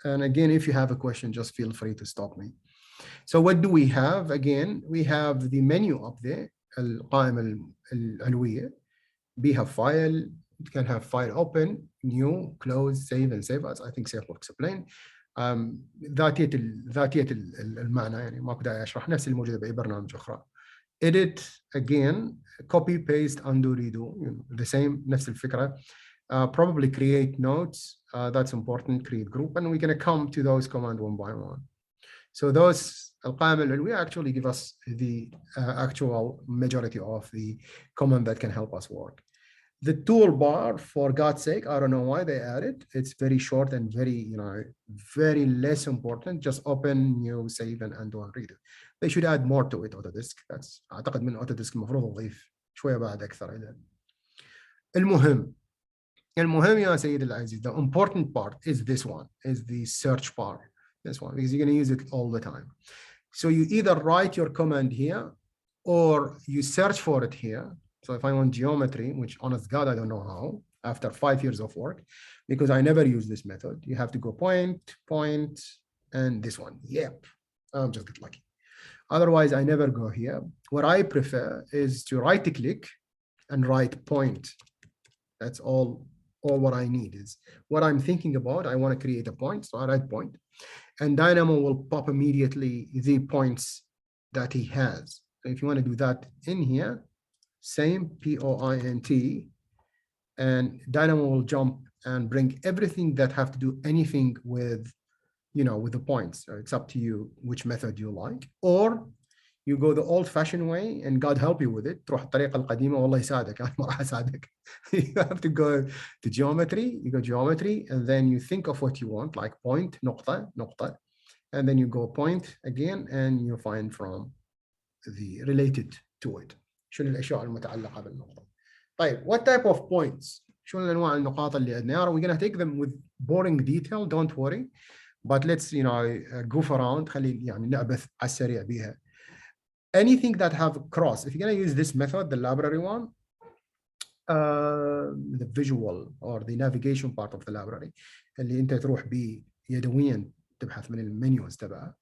and again if you have a question just feel free to stop me so what do we have again we have the menu up there القائمة العلوية بها file you can have file open new close save and save as I think save will explain ذاتية المعنى يعني ماكو داعي أشرح نفس الموجودة بأي برنامج أخرى edit again copy paste undo redo you know, the same نفس الفكرة probably create nodes that's important create group and we're going to come to those command one by one so those القائمة العلوية actually give us the actual majority of the command that can help us work the toolbar for God's sake I don't know why they added it's very short and very you know very less important just open new save and undo and redo they should add more to it Autodesk that's أعتقد من Autodesk المفروض نضيف شوية بعد أكثر إلى المهم يا سيد العزيز the important part is this one is the search bar this one because you're going to use it all the time so you either write your command here or you search for it here so if I want geometry which honest God I don't know how after 5 years of work because I never use this method you have to go point and this one yep I'm just get lucky otherwise I never go here what I prefer is to right click and write point that's all what I need is what I'm thinking about I want to create a point so I write point and Dynamo will pop immediately the points that he has so if you want to do that in here same point and Dynamo will jump and bring everything that have to do anything with you know with the points so it's up to you which method you like or you go the old-fashioned way, and God help you with it. تروح الطريقة القديمة والله يساعدك. أنا ما راح أساعدك. You have to go to geometry. You go geometry, and then you think of what you want, like point, نقطة, نقطة, and then you go point again, and you find from the related to it. شنو الأشياء المتعلقة بالنقطة. طيب, what type of points? شنو أنواع النقاط اللي عندنا؟ We're gonna take them with boring detail. Don't worry. But let's goof around. خلي يعني نعبث على السريع بيها. Anything that have cross, if you're going to use this method, the library one, the visual or the navigation part of the library, اللي انت تروح بيه يدويا تبحث من المنيوز تبعها,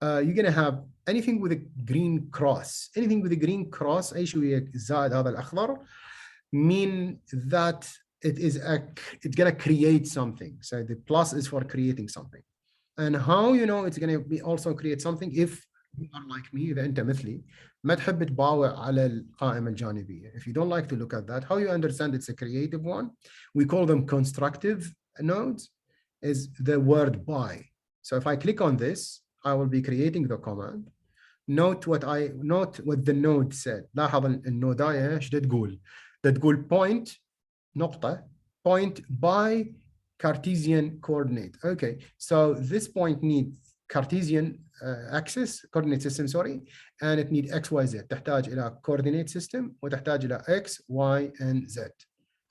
you're going to have anything with a green cross. Anything with a green cross, اي شيء زائد هذا الاخضر, mean that it's going to create something. So the plus is for creating something. And how you know it's going to be also create something? If you are like me, إذا أنت مثلي ما تحب تباوع على القائمة الجانبية. If you don't like to look at that, how you understand it's a creative one? We call them constructive nodes, is the word by. So if I click on this, I will be creating the command. Note what the node said. لاحظ النوداية ايش تقول؟ تقول point نقطة point by Cartesian coordinate. Okay, so this point needs Cartesian axis coordinate system, sorry, and it needs x, y, z. تحتاج إلى coordinate system وتحتاج إلى x, y, and z.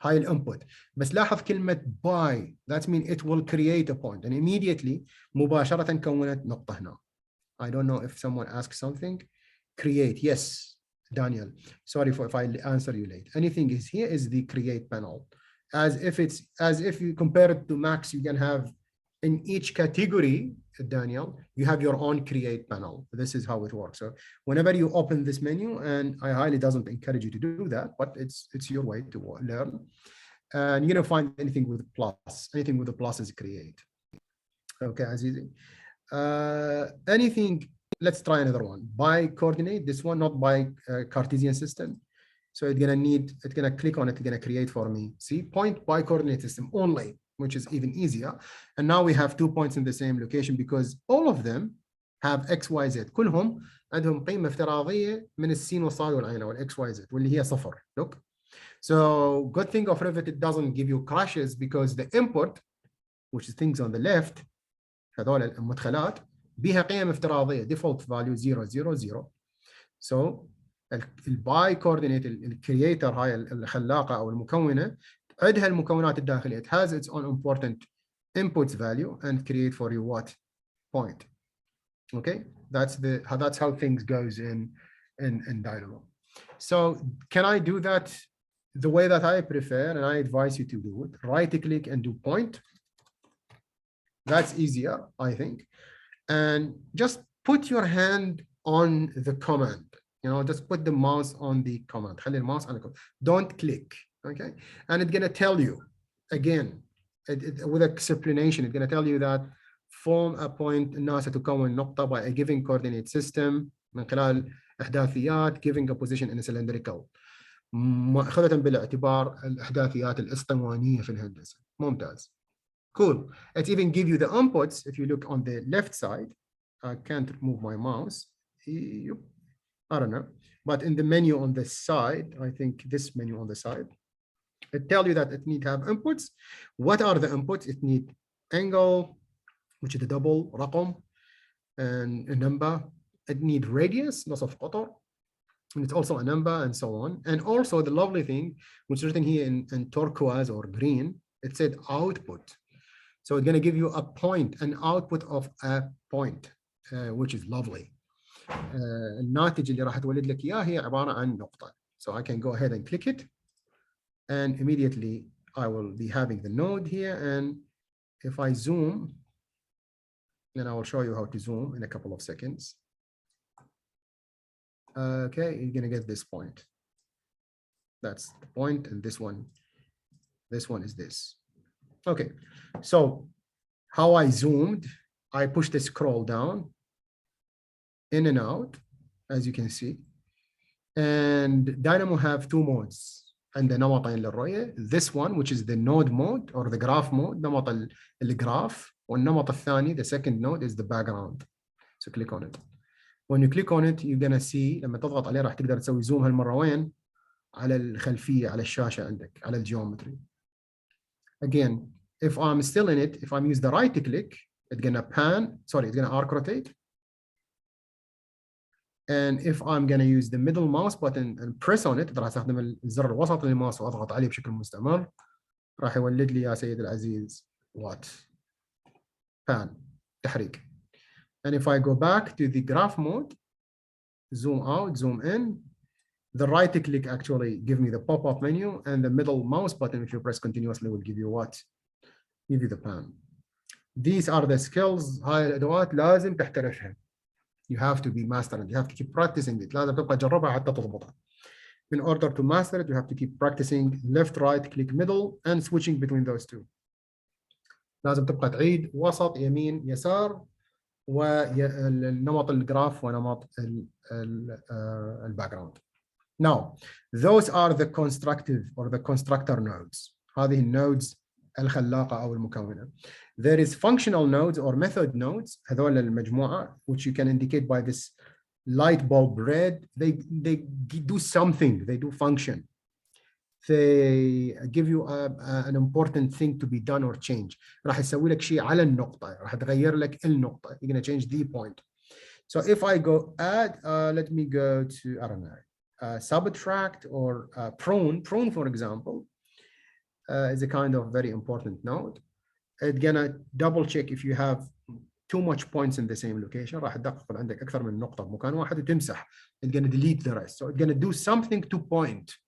هاي الانبوت. بس لاحظ كلمة by, that means it will create a point, and immediately مباشرة كونت نقطة هنا. I don't know if someone asks something. Create, yes, Daniel. Sorry if I answer you late. Anything is here is the create panel. As if you compare it to Max, you can have in each category, Daniel, you have your own create panel. This is how it works. So whenever you open this menu, and I highly doesn't encourage you to do that, but it's your way to learn. And you're gonna find anything with plus. Anything with a plus is create. Okay, as easy. Anything. Let's try another one. By coordinate. This one not by Cartesian system. So it's gonna click on it. It's gonna create for me. See, point by coordinate system only, which is even easier. And now we have 2 points in the same location because all of them have x, y, z. كلهم عندهم قيمة افتراضية من السين والصاد والعين أو x, y, z واللي هي صفر. Look. So good thing of Revit, it doesn't give you crashes because the input, which is things on the left, هذول المدخلات بها قيم افتراضية default value 0 0 0. So الباي coordinate الكرييتر هاي الخلاقة أو المكونة عندها المكونات الداخلية. It has its own important inputs value and create for you what point. Okay, that's how things goes in Dynamo. So can I do that the way that I prefer, and I advise you to do it? Right click and do point. That's easier, I think. And just put your hand on the command. Just put the mouse on the command. خلي الماوس على الكوماند. Don't click. Okay, and it's gonna tell you again with explanation. It's gonna tell you that form a point الناس تكون نقطة by a given coordinate system من خلال إحداثيات giving a position in a cylindrical. مأخذة بالاعتبار الإحداثيات الإسطوانية في الهندسة. ممتاز. Cool. It even give you the inputs. If you look on the left side, I can't move my mouse. I don't know. But in the menu on the side, I think this menu on the side, it tells you that it need to have inputs. What are the inputs? It need angle, which is the double رقم, and a number. It need radius, loss of قطر, and it's also a number, and so on. And also the lovely thing, which is written here in turquoise or green, it said output. So it's going to give you a point, an output of a point, which is lovely. الناتج اللي راح تولد لك إياه هي عبارة عن نقطة. So I can go ahead and click it, and immediately I will be having the node here. And if I zoom, then I will show you how to zoom in a couple of seconds. Okay, you're going to get this point. That's the point, and this one is this. Okay, so how I zoomed, I pushed the scroll down, in and out, as you can see. And Dynamo have 2 modes. And the نمطين للرؤية. This one, which is the node mode or the graph mode, نمط الجراف. والنمط الثاني, the second node, is the background. So click on it. when you click on it you're gonna see لما تضغط عليه راح تقدر تسوي زوم هالمرة وين؟ على الخلفية على الشاشة عندك على الجيومتري. Again, if I'm still in it, if I'm use the right click, it's gonna it's gonna arc rotate. And if I'm gonna use the middle mouse button and press on it راح استخدم الزر الوسط للماوس واضغط عليه بشكل مستمر راح يولد لي يا سيد العزيز pan تحريك. And if I go back to the graph mode, zoom out, zoom in, the right click actually give me the pop-up menu, and the middle mouse button, if you press continuously, will give you what? Give you the pan. These are the skills. هاي الأدوات لازم تحترفها. You have to be mastering. You have to keep practicing it. لازم تبقى تجربها حتى تضبطها. In order to master it, you have to keep practicing left, right, click, middle, and switching between those two. لازم تبقى تعيد وسط يمين يسار ونمط الجراف ونمط الباك جراوند. Now, those are the constructive or the constructor nodes. هذه النودز الخلاقة أو المكونة. There is functional nodes or method nodes. هذول المجموعة which you can indicate by this light bulb red. They do something. They do function. They give you an important thing to be done or change. راح يسوي لك شيء على النقطة. راح تغير لك النقطة. You're going to change the point. So if I go add, let me go to, I don't know, subtract or prune, for example, is a kind of very important node. It's gonna double check if you have too much points in the same location. راح تدقق عندك أكثر من نقطة بمكان واحد وتمسح. It's gonna delete the rest. So it's gonna do something to point.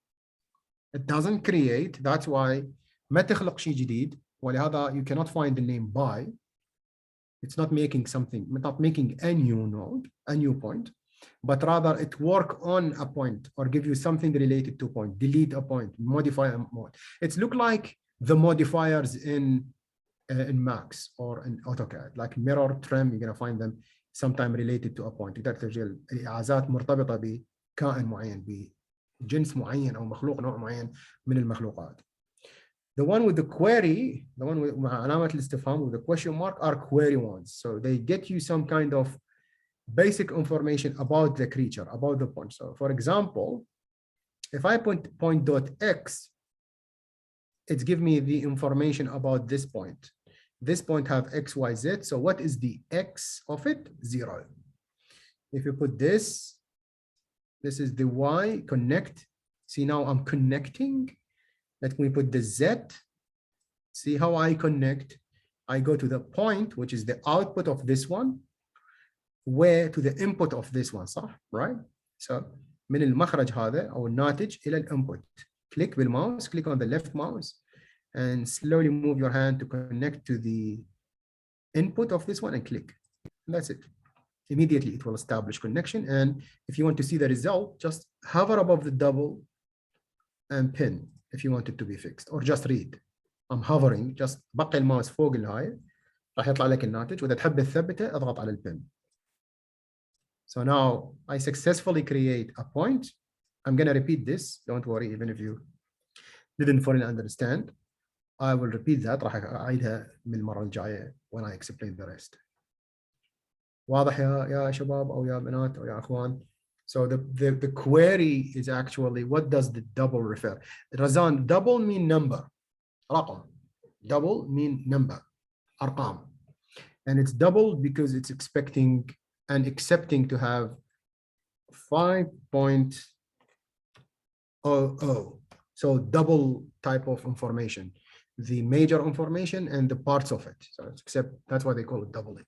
It doesn't create. That's why ما تخلق شيء جديد. ولهذا you cannot find the name by. It's not making something, not making a new node, a new point, but rather it work on a point or give you something related to point, delete a point, modify a point. It's look like the modifiers in Max or in AutoCAD, like mirror, trim, you're gonna find them sometime related to a point. تقدر تسجل إعازات مرتبطة بكائن معين، بجنس معين أو مخلوق نوع معين من المخلوقات. The one with the query, the one with مع علامة الاستفهام with the question mark are query ones. So they get you some kind of basic information about the creature, about the point. So for example, if I put point.x, it's give me the information about this point. This point have x, y, z. So what is the x of it? 0. If you put this is the y, connect. See, now I'm connecting. Let me put the Z. See how I connect. I go to the point, which is the output of this one, where to the input of this one, صح? Right? So, من المخرج هذا أو الناتج إلى الانput. Click بالماوس, click on the left mouse, and slowly move your hand to connect to the input of this one and click. And that's it. Immediately it will establish connection. And if you want to see the result, just hover above the double and pin. If you want it to be fixed, or just read. I'm hovering, just بقي الماوس فوق الهاي راح يطلع لك الناتج، وإذا تحب تثبته اضغط على البن. So now I successfully create a point. I'm gonna repeat this. Don't worry, even if you didn't fully understand, I will repeat that. راح أعيدها من المرة الجاية when I explain the rest. واضح يا شباب أو يا بنات أو يا أخوان؟ So the query is actually, what does the double refer? Razan, double mean number. رقم. Double mean number. أرقام. And it's double because it's expecting and accepting to have 5.00. So double type of information. The major information and the parts of it. So it's that's why they call it doubling.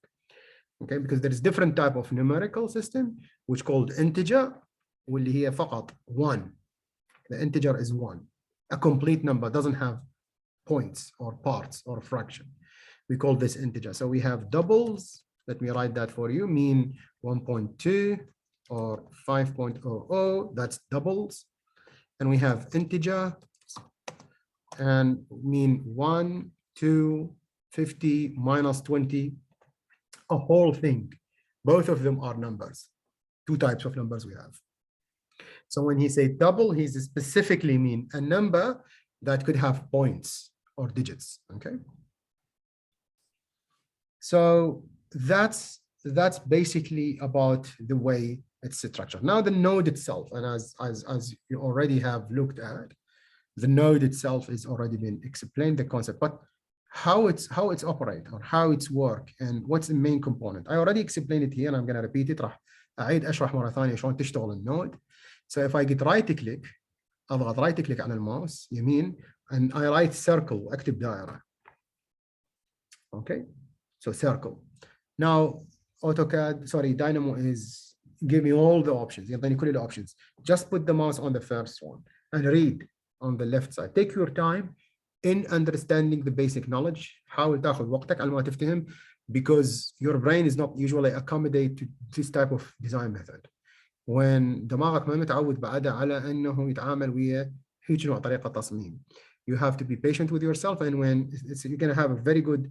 Okay, because there is different type of numerical system which called integer, واللي هي فقط 1. The integer is 1. A complete number doesn't have points or parts or fraction. We call this integer. So we have doubles. Let me write that for you. Mean 1.2 or 5.00. That's doubles. And we have integer and mean 1, 2, 50, minus 20. A whole thing. Both of them are numbers. 2 types of numbers we have. So when he say double, he's specifically mean a number that could have points or digits. Okay. So that's that's basically about the way it's structured. Now the node itself, and as you already have looked at, the node itself is already been explained the concept, but how it's operate or how it's work and what's the main component. I already explained it here and I'm going to repeat it. راح أعيد أشرح مرة ثانية شلون تشتغل النود. So if I get right click, أضغط right click على الماوس يمين and I write circle, أكتب دائرة. Okay, so circle. Now Dynamo is giving all the options. يعطيني كل options. Just put the mouse on the first one and read on the left side. Take your time in understanding the basic knowledge. حاول تاخذ وقتك على ما تفتهم, because your brain is not usually accommodate to this type of design method. When دماغك ما متعود بعدها على انه يتعامل ويا هيك نوع طريقة تصميم. You have to be patient with yourself, and when you're going to have a very good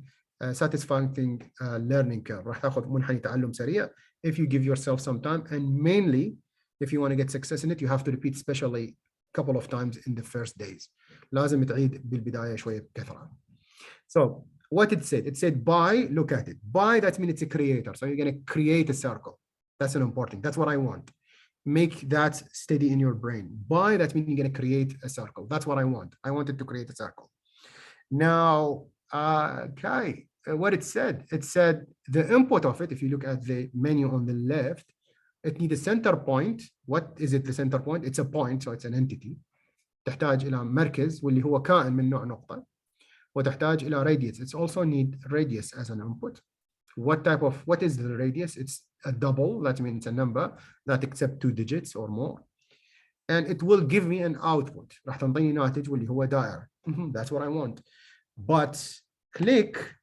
satisfying learning curve. راح تاخذ منحنى تعلم سريع if you give yourself some time, and mainly if you want to get success in it, you have to repeat especially a couple of times in the first days. لازم تعيد بالبداية شوية بكثرة. So what it said by, look at it. By, that means it's a creator. So you're going to create a circle. That's an important. That's what I want. Make that steady in your brain. By, that means you're going to create a circle. That's what I want. I wanted to create a circle. Now, okay, what it said the input of it, if you look at the menu on the left, it needs a center point. What is it, the center point? It's a point, so it's an entity. تحتاج إلى مركز واللي هو كائن من نوع نقطة. وتحتاج إلى radius. It's also need radius as an input. What is the radius? It's a double, that means it's a number that accepts 2 digits or more. And it will give me an output. راح تنطيني ناتج واللي هو دائرة. That's what I want. But click,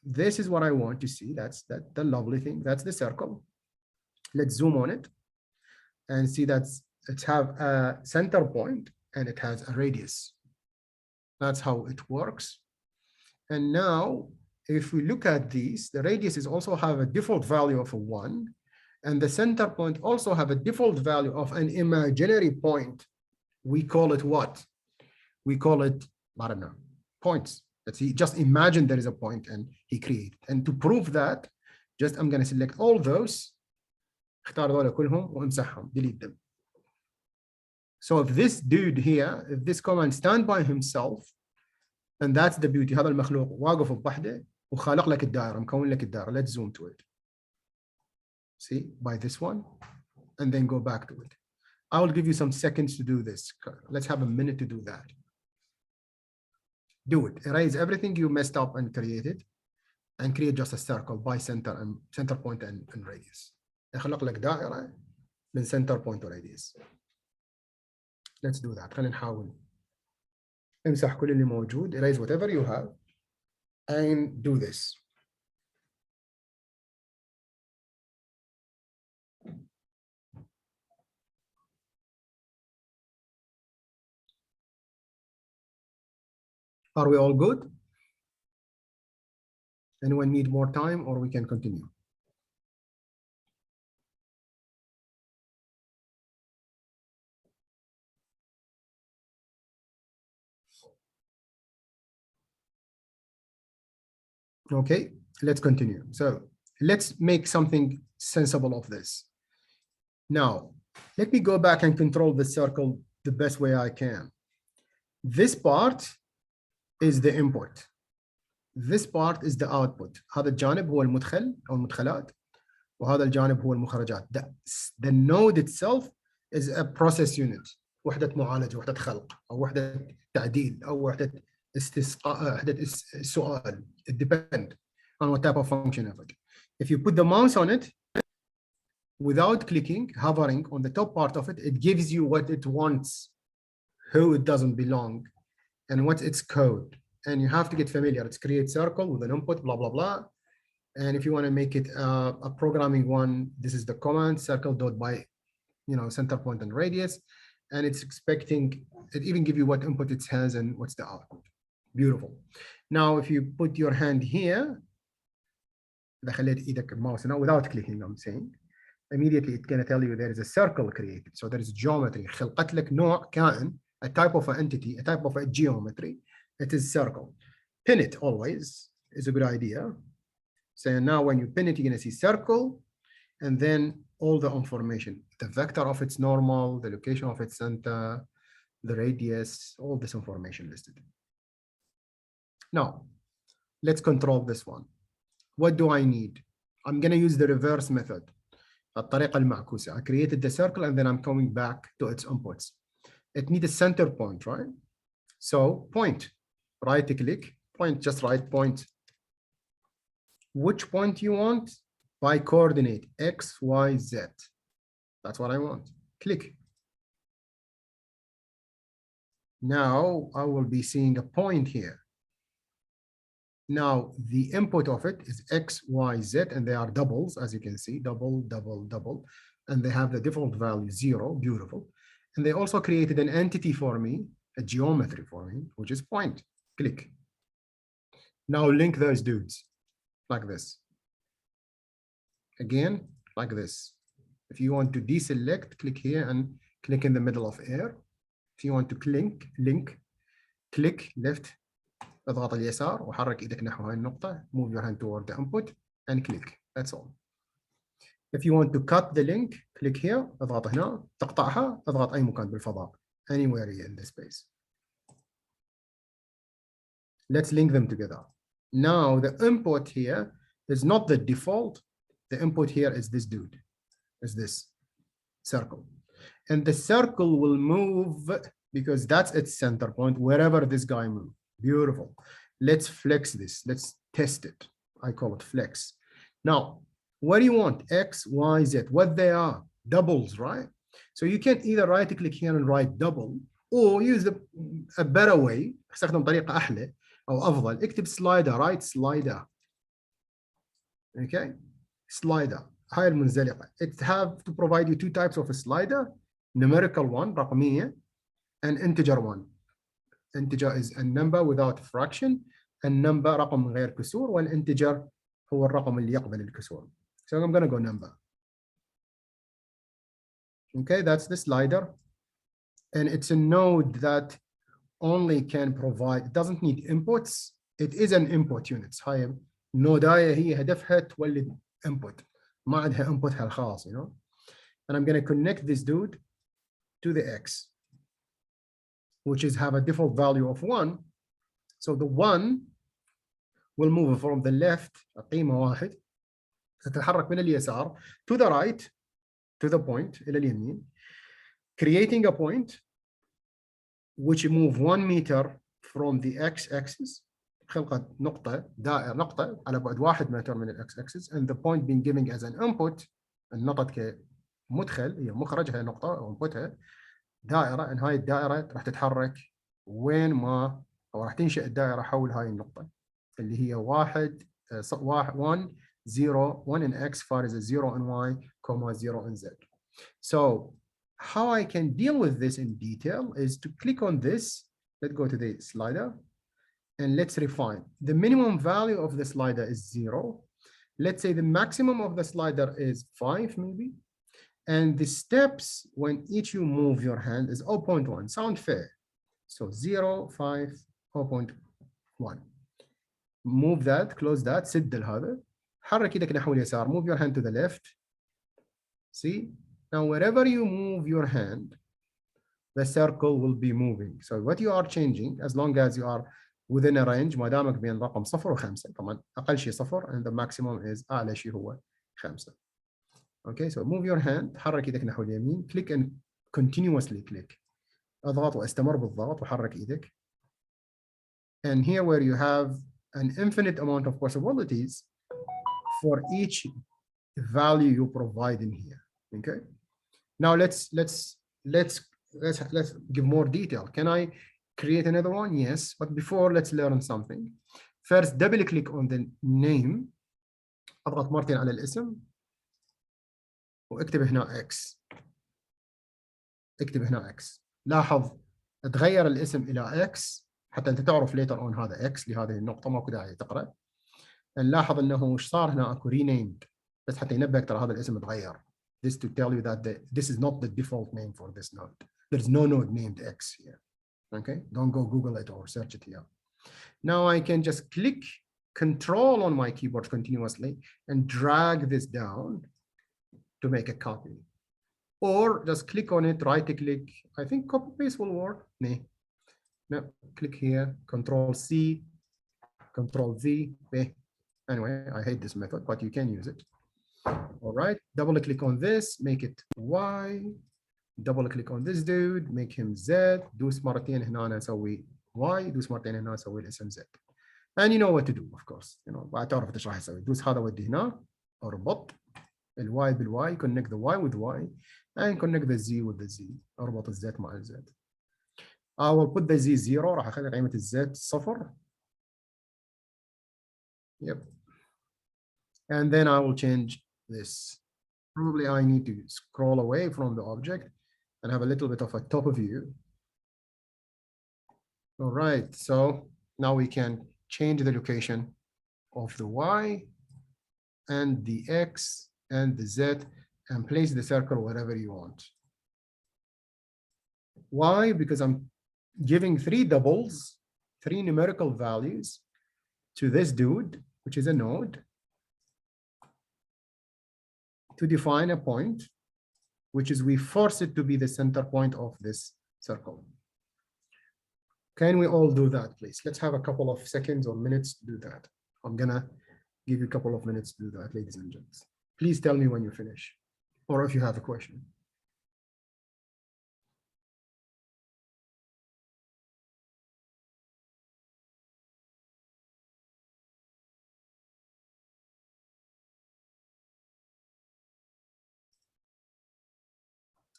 this is what I want to see. That's the lovely thing. That's the circle. Let's zoom on it and see that it have a center point and it has a radius. That's how it works. And now, if we look at these, the radius is also have a default value of a 1, and the center point also have a default value of an imaginary point. We call it what? We call it, I don't know, points. Let's see, just imagine there is a point and he created. And to prove that, just I'm going to select all those, اختار دول كلهم وامسحهم, delete them. So if this dude here, if this command stand by himself, and that's the beauty, هذا المخلوق واقف بوحده وخالق لك الدائرة, مكون لك الدائرة. Let's zoom to it. See, by this one, and then go back to it. I will give you some seconds to do this. Let's have a minute to do that. Do it. Erase everything you messed up and created, and create just a circle by center and center point and radius. يخلق لك دائرة من center point to radius. Let's do that. خلينا نحاول. امسح كل اللي موجود. Erase whatever you have, and do this. Are we all good? Anyone need more time, or we can continue? Okay, let's continue. So let's make something sensible of this. Now, let me go back and control the circle the best way I can. This part is the input. This part is the output. هذا الجانب هو المدخل أو المدخلات، وهذا الجانب هو المخرجات. The node itself is a process unit. وحدة معالجة، وحدة خلق، أو وحدة تعديل، أو وحدة استسقاء، وحدة سؤال. It depends on what type of function of it. If you put the mouse on it, without clicking, hovering on the top part of it, it gives you what it wants, who it doesn't belong, and what's its code. And you have to get familiar. It's create circle with an input, blah, blah, blah. And if you want to make it a programming one, this is the command, circle dot by, center point and radius. And it's expecting, it even give you what input it has and what's the output. Beautiful. Now, if you put your hand here, خليت إيدك الماوس now without clicking, I'm saying, immediately it's going to tell you there is a circle created. So there is geometry. خلقت لك نوع كائن, a type of an entity, a type of a geometry. It is circle. Pin it always is a good idea. So now when you pin it, you're going to see circle, and then all the information, the vector of its normal, the location of its center, the radius, all this information listed. Now, let's control this one. What do I need? I'm going to use the reverse method. الطريقة المعكوسة. I created the circle and then I'm coming back to its inputs. It needs a center point, right? So point, right click, point, just write point. Which point you want? By coordinate X, Y, Z. That's what I want. Click. Now I will be seeing a point here. Now the input of it is X, Y, Z, and they are doubles, as you can see, double, double, double. And they have the default value 0, beautiful. And they also created an entity for me, a geometry for me, which is point. Click. Now link those dudes like this. Again, like this. If you want to deselect, click here and click in the middle of air. If you want to link, click left, اضغط اليسار وحرك ايدك نحو هاي النقطة. Move your hand toward the input and click. That's all. If you want to cut the link, click here, اضغط هنا، تقطعها، اضغط أي مكان بالفضاء. Anywhere here in the space. Let's link them together. Now the input here is not the default. The input here is this dude, is this circle. And the circle will move because that's its center point wherever this guy moves. Beautiful. Let's flex this. Let's test it. I call it flex. Now, what do you want? X, Y, Z. What they are? Doubles, right? So you can either right click here and write double, or use a better way. استخدم طريقة أحلى أو أفضل. اكتب slider, write slider. Okay? Slider. هاي المنزلقة. It have to provide you two types of a slider. Numerical one, رقمية, and integer one. Integer is a number without fraction, and number رقم من غير كسور, والinteger هو الرقم اللي يقبل الكسور. So I'm going to go number. Okay, that's the slider. And it's a node that only can provide, it doesn't need inputs. It is an input units. هاي نوداية هي هدفها تولد input. ما عندها inputها الخاص, you know. And I'm going to connect this dude to the X, which is have a default value of 1. So the 1 will move from the left, قيمة 1, تتحرك من اليسار to the right, to the point, إلى اليمين, creating a point which move 1 meter from the x-axis, خلقت نقطة دائرة نقطة على بعد 1 متر من x-axis, and the point being given as an input, النقط كمدخل هي مخرجها نقطة أو inputها دائرة، and هاي الدائرة راح تتحرك وين ما، أو راح تنشئ الدائرة حول هاي النقطة اللي هي 1 0 1 in x, far as a 0 in y, comma 0 in z. So how I can deal with this in detail is to click on this. Let's go to the slider and let's refine. The minimum value of the slider is 0. Let's say the maximum of the slider is 5 maybe. And the steps when each you move your hand is 0.1. Sound fair? So 0, 5, 0.1. Move that, close that, سد هذا. حرك ايدك نحو اليسار. Move your hand to the left. See? Now wherever you move your hand, the circle will be moving. So what you are changing, as long as you are within a range, ما دامك بين رقم 0 و 5. طبعا أقل شيء 0 and the maximum is أعلى شيء هو 5. Okay, so move your hand. حرك ايدك نحو اليمين. Click and continuously click. اضغط واستمر بالضغط وحرك ايدك. And here where you have an infinite amount of possibilities for each value you provide in here. Okay. Now let's give more detail. Can I create another one? Yes, but before let's learn something. First, double click on the name. اضغط مرتين على الاسم واكتب هنا X. اكتب هنا X. لاحظ تغير الاسم الى X حتى انت تعرف later on هذا X لهذه النقطة، ماكو داعي تقرأ. نلاحظ انه ايش صار هنا، اكو renamed بس حتى ينبهك ترى هذا الاسم تغير. This to tell you that this is not the default name for this node. There's no node named X here. Okay, don't go Google it or search it here. Now I can just click control on my keyboard continuously and drag this down to make a copy. Or just click on it, right click. I think copy paste will work. No, click here, Control C, Control V. Anyway, I hate this method, but you can use it. All right, double click on this, make it Y. Double click on this dude, make him Z. دوس مرتين هنا أنا أسوي Y. دوس مرتين هنا أسوي الاسم Z. And you know what to do, of course. You know, بعتعرف ايش راح اسوي. دوس هذا ودي هنا، اربط الواي بالواي، connect the Y with Y, and connect the Z with the Z. اربط الزد مع الزد. I will put the Z 0. راح اخلي قيمة الزد 0. Yep. And then I will change this. Probably I need to scroll away from the object and have a little bit of a top view. All right, so now we can change the location of the Y and the X and the Z and place the circle wherever you want. Why? Because I'm giving 3 doubles, 3 numerical values to this dude, which is a node, to define a point, which is we force it to be the center point of this circle. Can we all do that, please? Let's have a couple of seconds or minutes to do that. I'm gonna give you a couple of minutes to do that, ladies and gents. Please tell me when you finish, or if you have a question.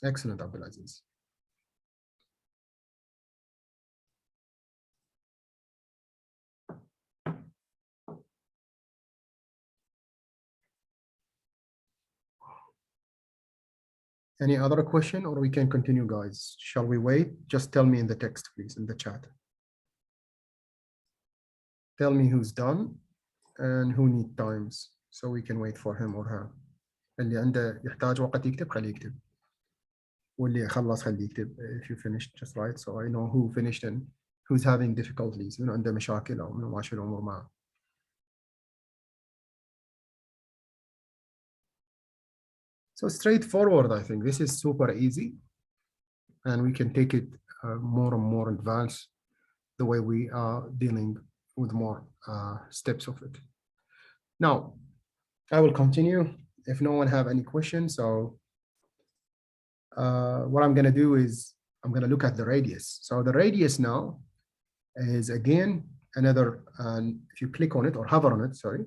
Excellent, Abdulaziz. Any other question, or we can continue, guys? Shall we wait? Just tell me in the text, please, in the chat. Tell me who's done and who need times, so we can wait for him or her. اللي عنده يحتاج وقت يكتب خليه يكتب. واللي خلص خليه يكتب. If you finished, just write, so I know who finished and who's having difficulties. منو عنده مشاكل أو منو ماشي الأمور معه. So straightforward, I think this is super easy, and we can take it more and more advanced the way we are dealing with more steps of it. Now, I will continue if no one have any questions. So what I'm going to do is I'm going to look at the radius. So the radius now is again another, if you click on it or hover on it, sorry,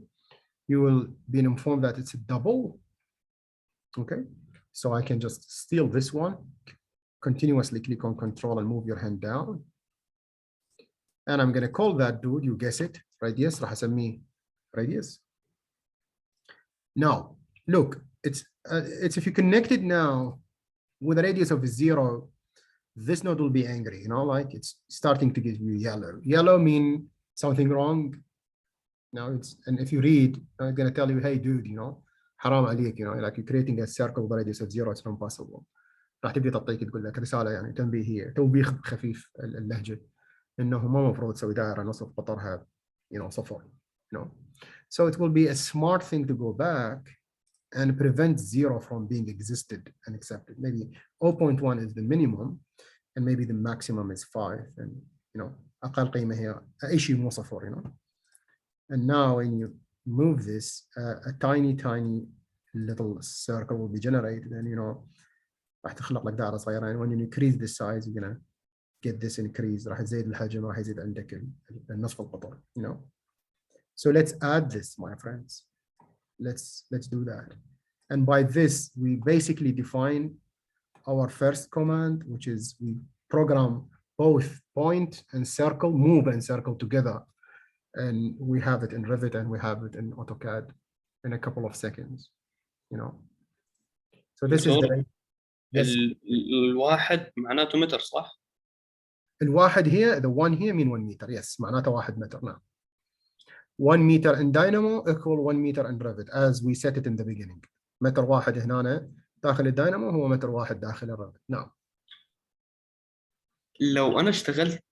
you will be informed that it's a double. Okay, so I can just steal this one, continuously click on Control and move your hand down. And I'm going to call that dude, you guess it, radius, راح أسميه radius. Now, look, it's if you connect it now with a radius of 0, this node will be angry, you know, like it's starting to give you yellow. Yellow mean something wrong. Now it's, and if you read, I'm going to tell you, hey, dude, you know, حرام عليك, you know, like you're creating a circle with a radius of 0, it's not possible. راح تبدي تعطيك تقول لك رسالة يعني تنبيهية، توبيخ خفيف اللهجة إنه ما مفروض تسوي دائرة نصف قطرها, you know, صفر, you know. So it will be a smart thing to go back and prevent 0 from being existed and accepted. Maybe 0.1 is the minimum, and maybe the maximum is 5, and you know, أقل قيمة هي أي شيء مو صفر, you know. And now when you move this, a tiny little circle will be generated, and you know, راح تخلق لك دائرة صغيرة. And when you increase the size, you're gonna get this increase. راح يزيد الحجم, راح يزيد عندك النصف القطر, you know. So let's add this, my friends. Let's do that. And by this, we basically define our first command, which is we program both point and circle, move and circle together. And we have it in Revit and we have it in AutoCAD in a couple of seconds, you know. So this is the... Yes. الواحد معناته متر صح؟ الواحد here, the one here mean 1 meter. Yes, معناته 1 meter now. 1 meter in Dynamo equal 1 meter in Revit as we set it in the beginning. متر واحد هنا داخل الداينامو هو متر واحد داخل الريفت. نعم. لو أنا اشتغلت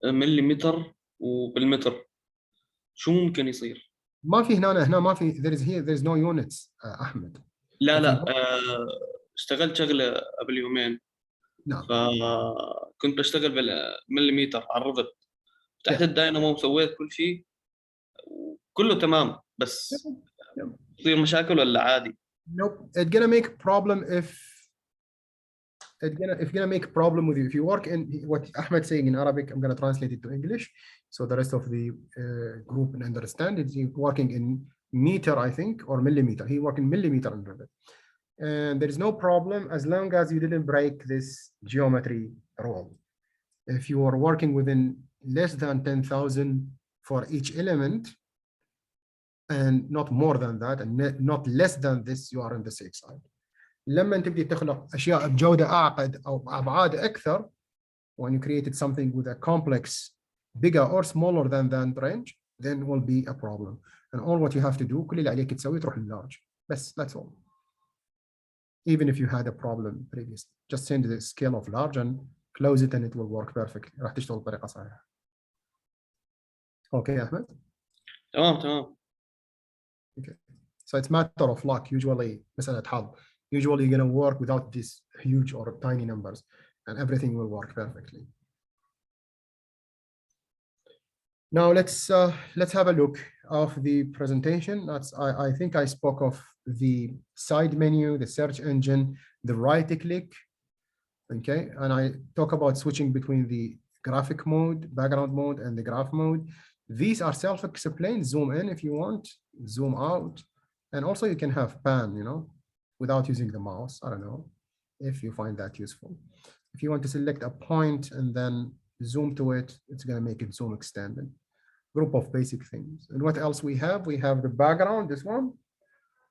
مليمتر وبالمتر شو ممكن يصير؟ ما في هنا ما في there is no units احمد. لا في اشتغلت شغله قبل يومين، نعم فكنت بشتغل بالمليمتر على الرفت تحت Yeah. الداينامو، وسويت كل شيء كله تمام، بس تصير مشاكل ولا عادي؟ Nope. It's gonna make problem if gonna make problem with you if you work in what Ahmed saying in Arabic. I'm gonna translate it to English so the rest of the group can understand. It's working in meter, I think, or millimeter. He work in millimeter in Revit, and there is no problem as long as you didn't break this geometry rule. If you are working within less than 10,000 for each element, and not more than that, and not less than this, you are on the safe side. لما تبدي تخلق أشياء بجودة أعقد أو بأبعاد أكثر, when you created something with a complex, bigger or smaller than range, then will be a problem. And all what you have to do, كل اللي عليك تسوي تروح للlarge. بس that's all. Even if you had a problem previously, just change the scale of large and close it and it will work perfectly. راح تشتغل بطريقة صحيحة. Okay, Ahmed? تمام. Okay. So it's matter of luck. Usually, مسألة حظ. Usually you're going to work without these huge or tiny numbers and everything will work perfectly. Now let's have a look of the presentation. I think I spoke of the side menu, the search engine, the right click, okay? And I talk about switching between the graphic mode, background mode, and the graph mode. These are self-explained. Zoom in if you want, zoom out. And also you can have pan, without using the mouse. I don't know if you find that useful. If you want to select a point and then zoom to it, it's going to make it zoom extended. Group of basic things. And what else we have? We have the background, this one,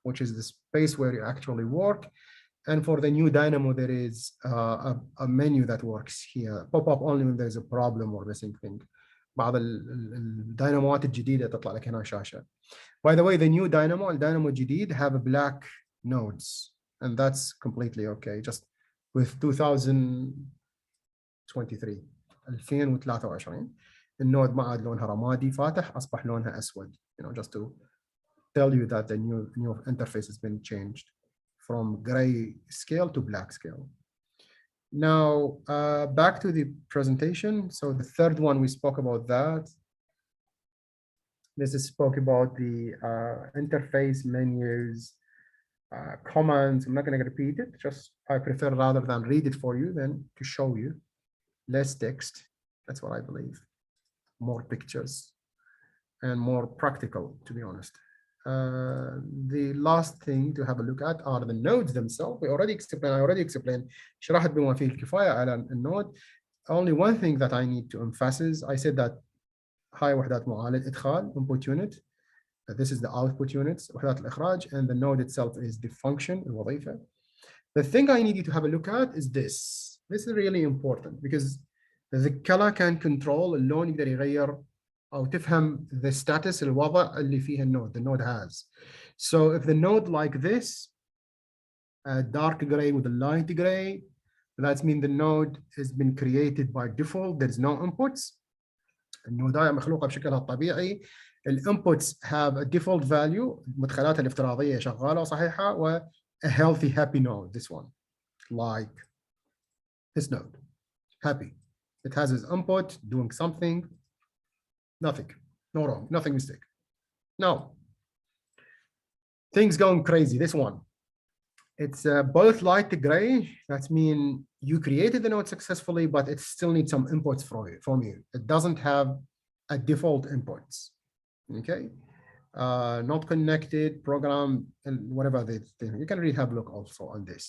which is the space where you actually work. And for the new Dynamo, there is a menu that works here. Pop up only when there's a problem or missing thing. بعض الديناموات الجديدة تطلع لك هنا شاشة. By the way, the new Dynamo, الدينامو الجديد, have black nodes, and that's completely okay. Just with 2023 النود ما عاد لونها رمادي فاتح, أصبح لونها أسود. Just to tell you that the new interface has been changed from gray scale to black scale. Now, back to the presentation. So the third one, we spoke about that. This is spoke about the interface menus, commands. I'm not going to repeat it. Just I prefer rather than read it for you than to show you. Less text. That's what I believe. More pictures and more practical, to be honest. The last thing to have a look at are the nodes themselves. I already explained شرحت بما فيه الكفاية على النود. Only one thing that I need to emphasize, I said that هاي وحدات معالج إدخال input unit. This is the output units, وحدات الإخراج, and the node itself is the function, الوظيفة. The thing I need you to have a look at is this. This is really important because the color can control, اللون يقدر يغير أو تفهم the status, الوضع اللي فيها النود, the node has. So if the node like this, dark gray with a light gray, that means the node has been created by default. There's no inputs. النوداية مخلوقة بشكلها الطبيعي. الانبوتس have a default value. المدخلات الافتراضية شغالة وصحيحة, و a healthy happy node. This one, like this node, happy. It has its input doing something. Nothing, no wrong, nothing mistake. Now, things going crazy. This one, it's both light gray. That means you created the node successfully, but it still needs some inputs from you. It doesn't have a default inputs. Okay, not connected, program, and whatever they think. You can really have a look also on this.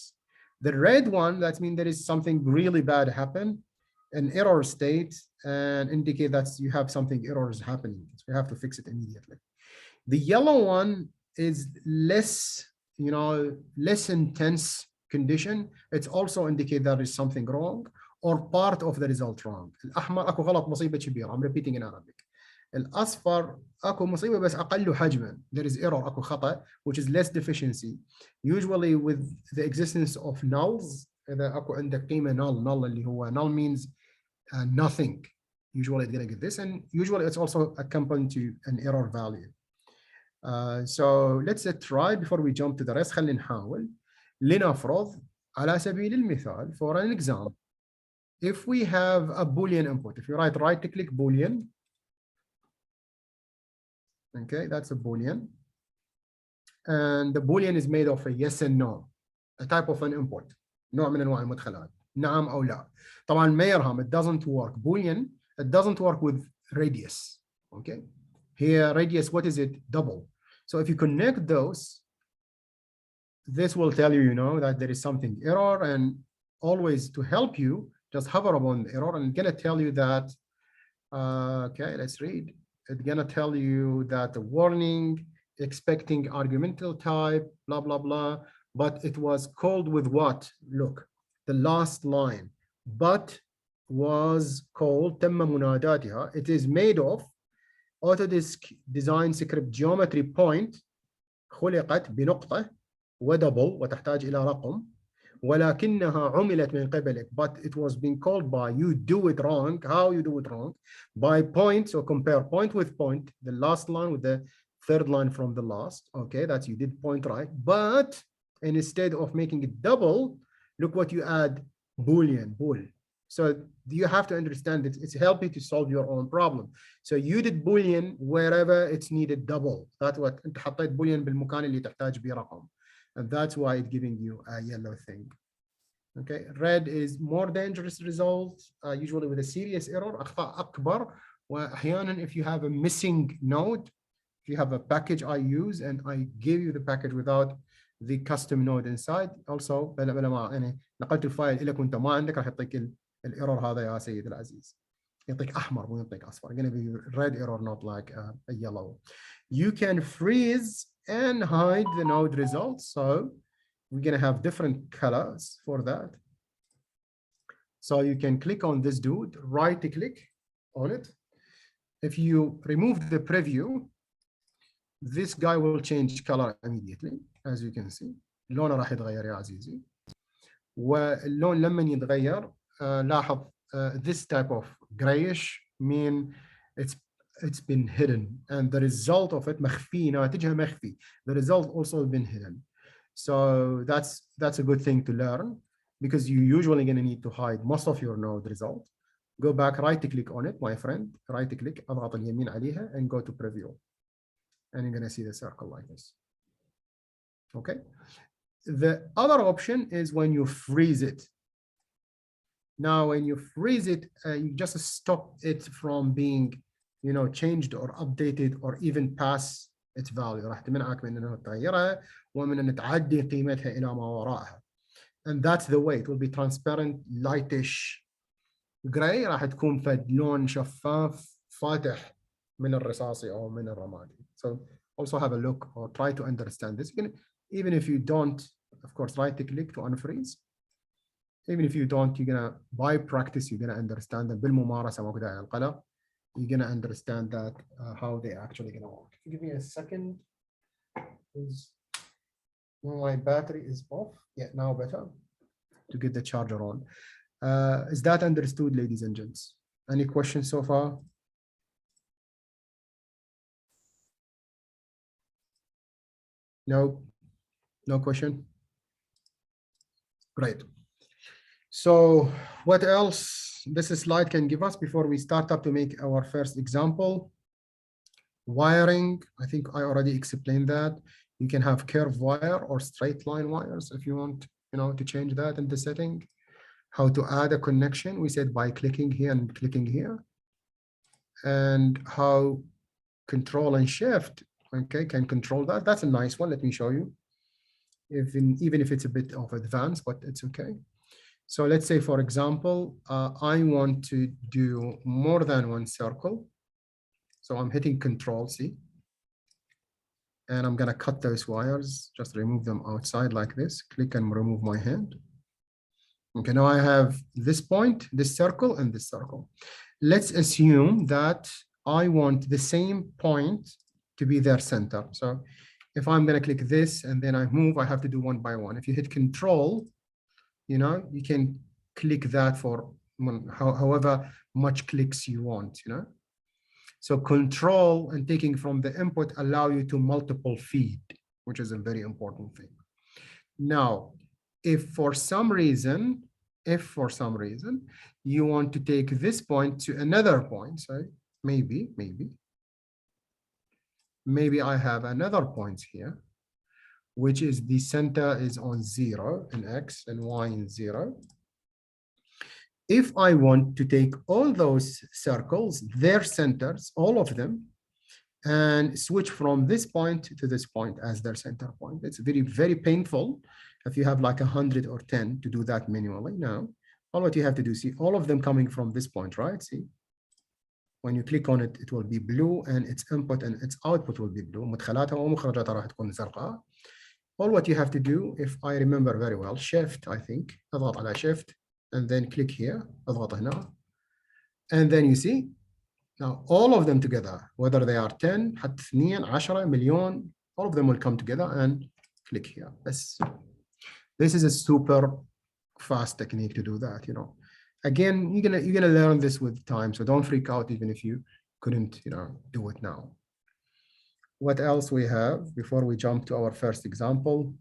The red one, that means there is something really bad happen, an error state, and indicate that you have something errors happening. So you have to fix it immediately. The yellow one is less, less intense condition. It's also indicate there is something wrong or part of the result wrong. الأحمر أكو غلط مصيبة كبيرة. I'm repeating in Arabic. الأصفر أكو مصيبة بس أقل حجما. There is error, أكو خطأ, which is less deficiency. Usually with the existence of nulls, إذا أكو عندك قيمة null اللي هو null means nothing. usually it's going to get this, and usually it's also accompanied to an error value. So let's try before we jump to the rest. خلينا نحاول. لنفرض على سبيل المثال, for an example, if we have a Boolean input, if you right click Boolean, okay, that's a Boolean, and the Boolean is made of a yes and no, a type of an input, نوع من انواع المدخلات, نعم او لا. طبعا ما يرهم, it doesn't work. Boolean, it doesn't work with radius. Okay, here radius, what is it? Double. So if you connect those, this will tell you, that there is something error, and always to help you, just hover upon the error and it's gonna tell you that, okay, let's read. It's gonna tell you that the warning, expecting argumental type, blah, blah, blah, but it was called with what? Look, the last line, but was called تم مناداتها. It is made of Autodesk Design Script Geometry Point خلقت بنقطة ودبل وتحتاج إلى رقم ولكنها عملت من قبلك, but it was being called by you do it wrong. How you do it wrong? By point, so compare point with point, the last line with the third line from the last. Okay, that's you did point right, but instead of making it double, look what you add, Boolean, bool. So you have to understand that it's helping you to solve your own problem. So you did Boolean wherever it's needed double. That's what انت حطيت Boolean بالمكان اللي تحتاج به رقم. And that's why it's giving you a yellow thing. Okay, red is more dangerous result, usually with a serious error, أخطاء أكبر. وأحيانا if you have a missing node, if you have a package I use and I give you the package without the custom node inside, also بلا ما يعني نقلت الفايل لك وانت ما عندك راح يعطيك الايرور هذا يا سيد العزيز. يعطيك احمر مو يعطيك اصفر. Going to be red error, not like a yellow. You can freeze and hide the node results. So we're going to have different colors for that. So you can click on this dude, right click on it. If you remove the preview, this guy will change color immediately, as you can see. لونه راح يتغير يا عزيزي. واللون لما يتغير لاحظ this type of grayish mean it's been hidden, and the result of it مخفي, ناتجها مخفي. The result also been hidden. So that's a good thing to learn, because you usually going to need to hide most of your node result. Go back, right click on it, my friend, right click, اضغط اليمين عليها and go to preview. And you're going to see the circle like this. Okay. The other option is when you freeze it. Now, when you freeze it, you just stop it from being, changed or updated or even pass its value. راح تمنعك من انه تغيرها ومن ان تعدي قيمتها الى ما وراءها. And that's the way. It will be transparent, lightish gray. راح تكون فد لون شفاف فاتح من الرصاصي او من الرمادي. So also have a look or try to understand this. Even if you don't, of course, right click to unfreeze. Even if you don't, you're gonna, by practice, you're gonna understand that بالممارسة موجودة على القلم. You're gonna understand that how they actually gonna work. Give me a second. My battery is off. Yeah, now better to get the charger on. Is that understood, ladies and gents? Any questions so far? No, no question. Great. So what else this slide can give us before we start up to make our first example? Wiring, I think I already explained that. You can have curved wire or straight line wires if you want, to change that in the setting. How to add a connection, we said by clicking here and clicking here. And how control and shift, okay, can control that. That's a nice one, let me show you. Even if it's a bit of advanced, but it's okay. So let's say, for example, I want to do more than one circle. So I'm hitting Control C. And I'm going to cut those wires, just remove them outside like this. Click and remove my hand. Okay, now I have this point, this circle, and this circle. Let's assume that I want the same point to be their center. So if I'm going to click this and then I move, I have to do one by one. If you hit Control, you can click that for however much clicks you want, you know. So control and taking from the input allow you to multiple feed, which is a very important thing. Now, if for some reason you want to take this point to another point, so maybe I have another point here, which is the center is on 0 in X and Y in 0. If I want to take all those circles, their centers, all of them, and switch from this point to this point as their center point, it's very, very painful if you have like 100 or 10 to do that manually. Now, all what you have to do, see all of them coming from this point, right? See, when you click on it, it will be blue, and its input and its output will be blue. مدخلاتها ومخرجاتها راح تكون زرقاء. All what you have to do, if I remember very well, Shift, I think, اضغط على Shift, and then click here, اضغط هنا, and then you see, now all of them together, whether they are 10, حتى 2, 10, مليون, all of them will come together and click here. This is a super fast technique to do that, you know. Again, you're gonna learn this with time, so don't freak out even if you couldn't, you know, do it now. What else we have before we jump to our first example?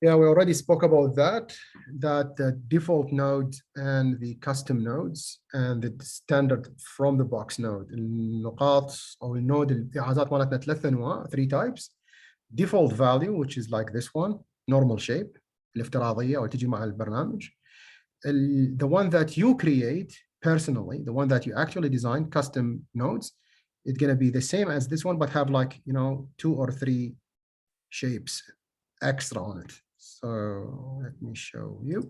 Yeah, we already spoke about that the default node and the custom nodes and the standard from the box node. النقاط أو النود الإعازات مالتنا 3 أنواع, 3 types. Default value, which is like this one, normal shape, الافتراضية أو تيجي مع البرنامج. The one that you create personally, the one that you actually design, custom nodes, it's going to be the same as this one, but have like, you know, 2 or 3 shapes extra on it. So let me show you.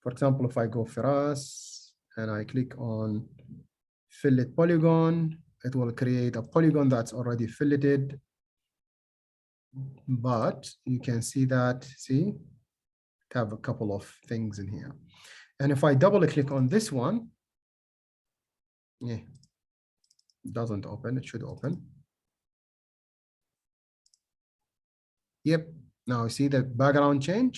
For example, if I go Firas and I click on fillet polygon, it will create a polygon that's already filleted. But you can see that, see, have a couple of things in here. And if I double click on this one, yeah, it doesn't open, it should open. Yep, now you see the background change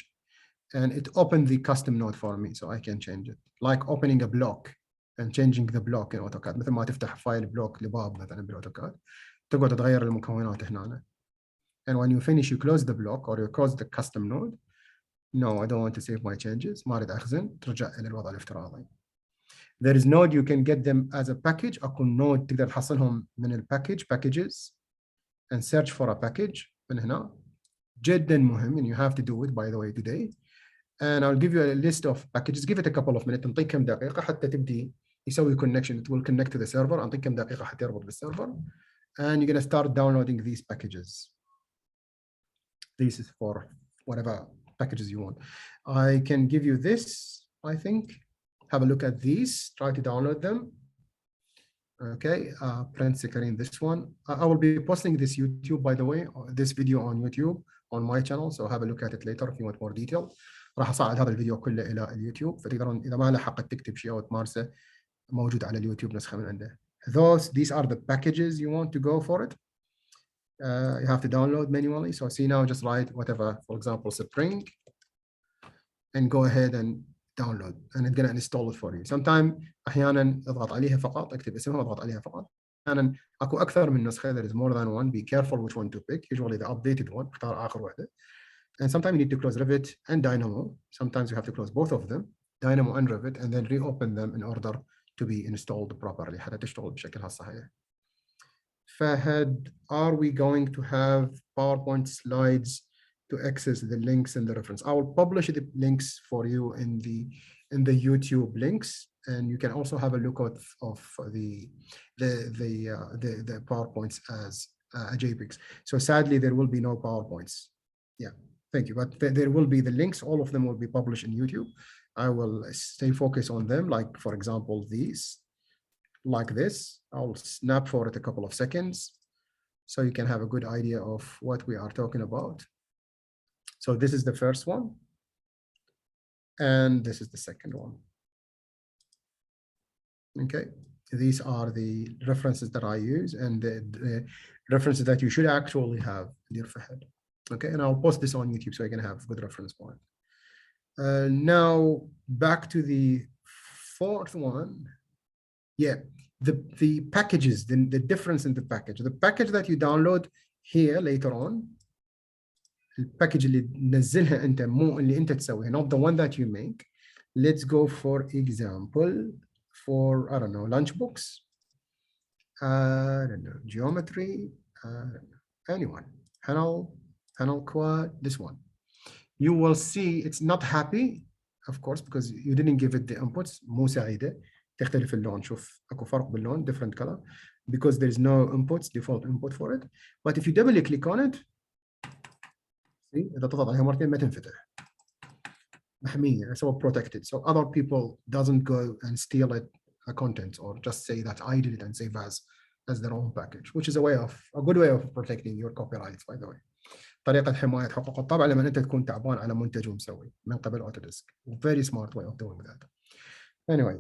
and it opened the custom node for me, so I can change it. Like opening a block and changing the block in AutoCAD. مثل ما تفتح فايل بلوك لباب مثلا بالAutoCAD تقعد تغير المكونات هنا. And when you finish, you close the block or you close the custom node. No, I don't want to save my changes. ما أريد أخزن, ترجع إلى الوضع الافتراضي. There is node you can get them as a package. أكو node تقدر تحصلهم من الباكج packages and search for a package من هنا. جدا مهم, and you have to do it by the way today. And I'll give you a list of packages. Give it a couple of minutes. نعطيك كم دقيقة حتى تبدي يسوي connection. It will connect to the server. نعطيك كم دقيقة حتى يربط بالسيرفر. And you're gonna start downloading these packages. This is for whatever packages you want. I can give you this, I think. Have a look at these, try to download them. Okay, print screen this one. I will be posting this YouTube, by the way, this video on YouTube, on my channel, so have a look at it later if you want more detail. راح أصعد هذا الفيديو كله إلى اليوتيوب, فتقدرون إذا ما لحقت تكتب شيء أو تمارسه موجود على اليوتيوب نسخة من عنده. These are the packages you want to go for it. You have to download manually. So see now, just write whatever, for example, Spring, and go ahead and download, and it's gonna install it for you. Sometimes أحيانا اضغط عليها فقط, اكتب اسمها واضغط عليها فقط. أحيانا أكو أكثر من نسخة. There is more than one. Be careful which one to pick. Usually the updated one. اختار آخر واحدة. And sometimes you need to close Revit and Dynamo. Sometimes you have to close both of them, Dynamo and Revit, and then reopen them in order to be installed properly. حتى تشتغل بشكلها الصحيح. Fahad, are we going to have PowerPoint slides to access the links and the reference? I will publish the links for you in the YouTube links, and you can also have a look at the PowerPoints as JPEGs. So sadly, there will be no PowerPoints. Yeah, thank you. But there will be the links. All of them will be published in YouTube. I will stay focused on them. Like for example, these. Like this, I'll snap for it a couple of seconds so you can have a good idea of what we are talking about. So this is the first one, and this is the second one. Okay, these are the references that I use and the references that you should actually have, dear Fahad. Okay, and I'll post this on YouTube so you can have a good reference point. Now back to the fourth one. Yeah, the packages, the difference in the package. The package that you download here later on, الباكج اللي تنزلها انت مو اللي انت تسويها, not the one that you make. Let's go for example for I don't know lunchbox, I don't know geometry, anyone, panel quad, this one. You will see it's not happy of course because you didn't give it the inputs. مو سعيدة, تختلف اللون. شوف اكو فرق باللون, different color because there is no inputs, default input for it. But if you double click on it, see, إذا تضغط عليها مرتين ما تنفتح, محمية, so protected, so other people doesn't go and steal it content or just say that I did it and save as their own package, which is a good way of protecting your copyrights, by the way. طريقة حماية حقوق الطبع لما أنت تكون تعبان على منتج ومسوي من قبل Autodesk. Very smart way of doing that. Anyway,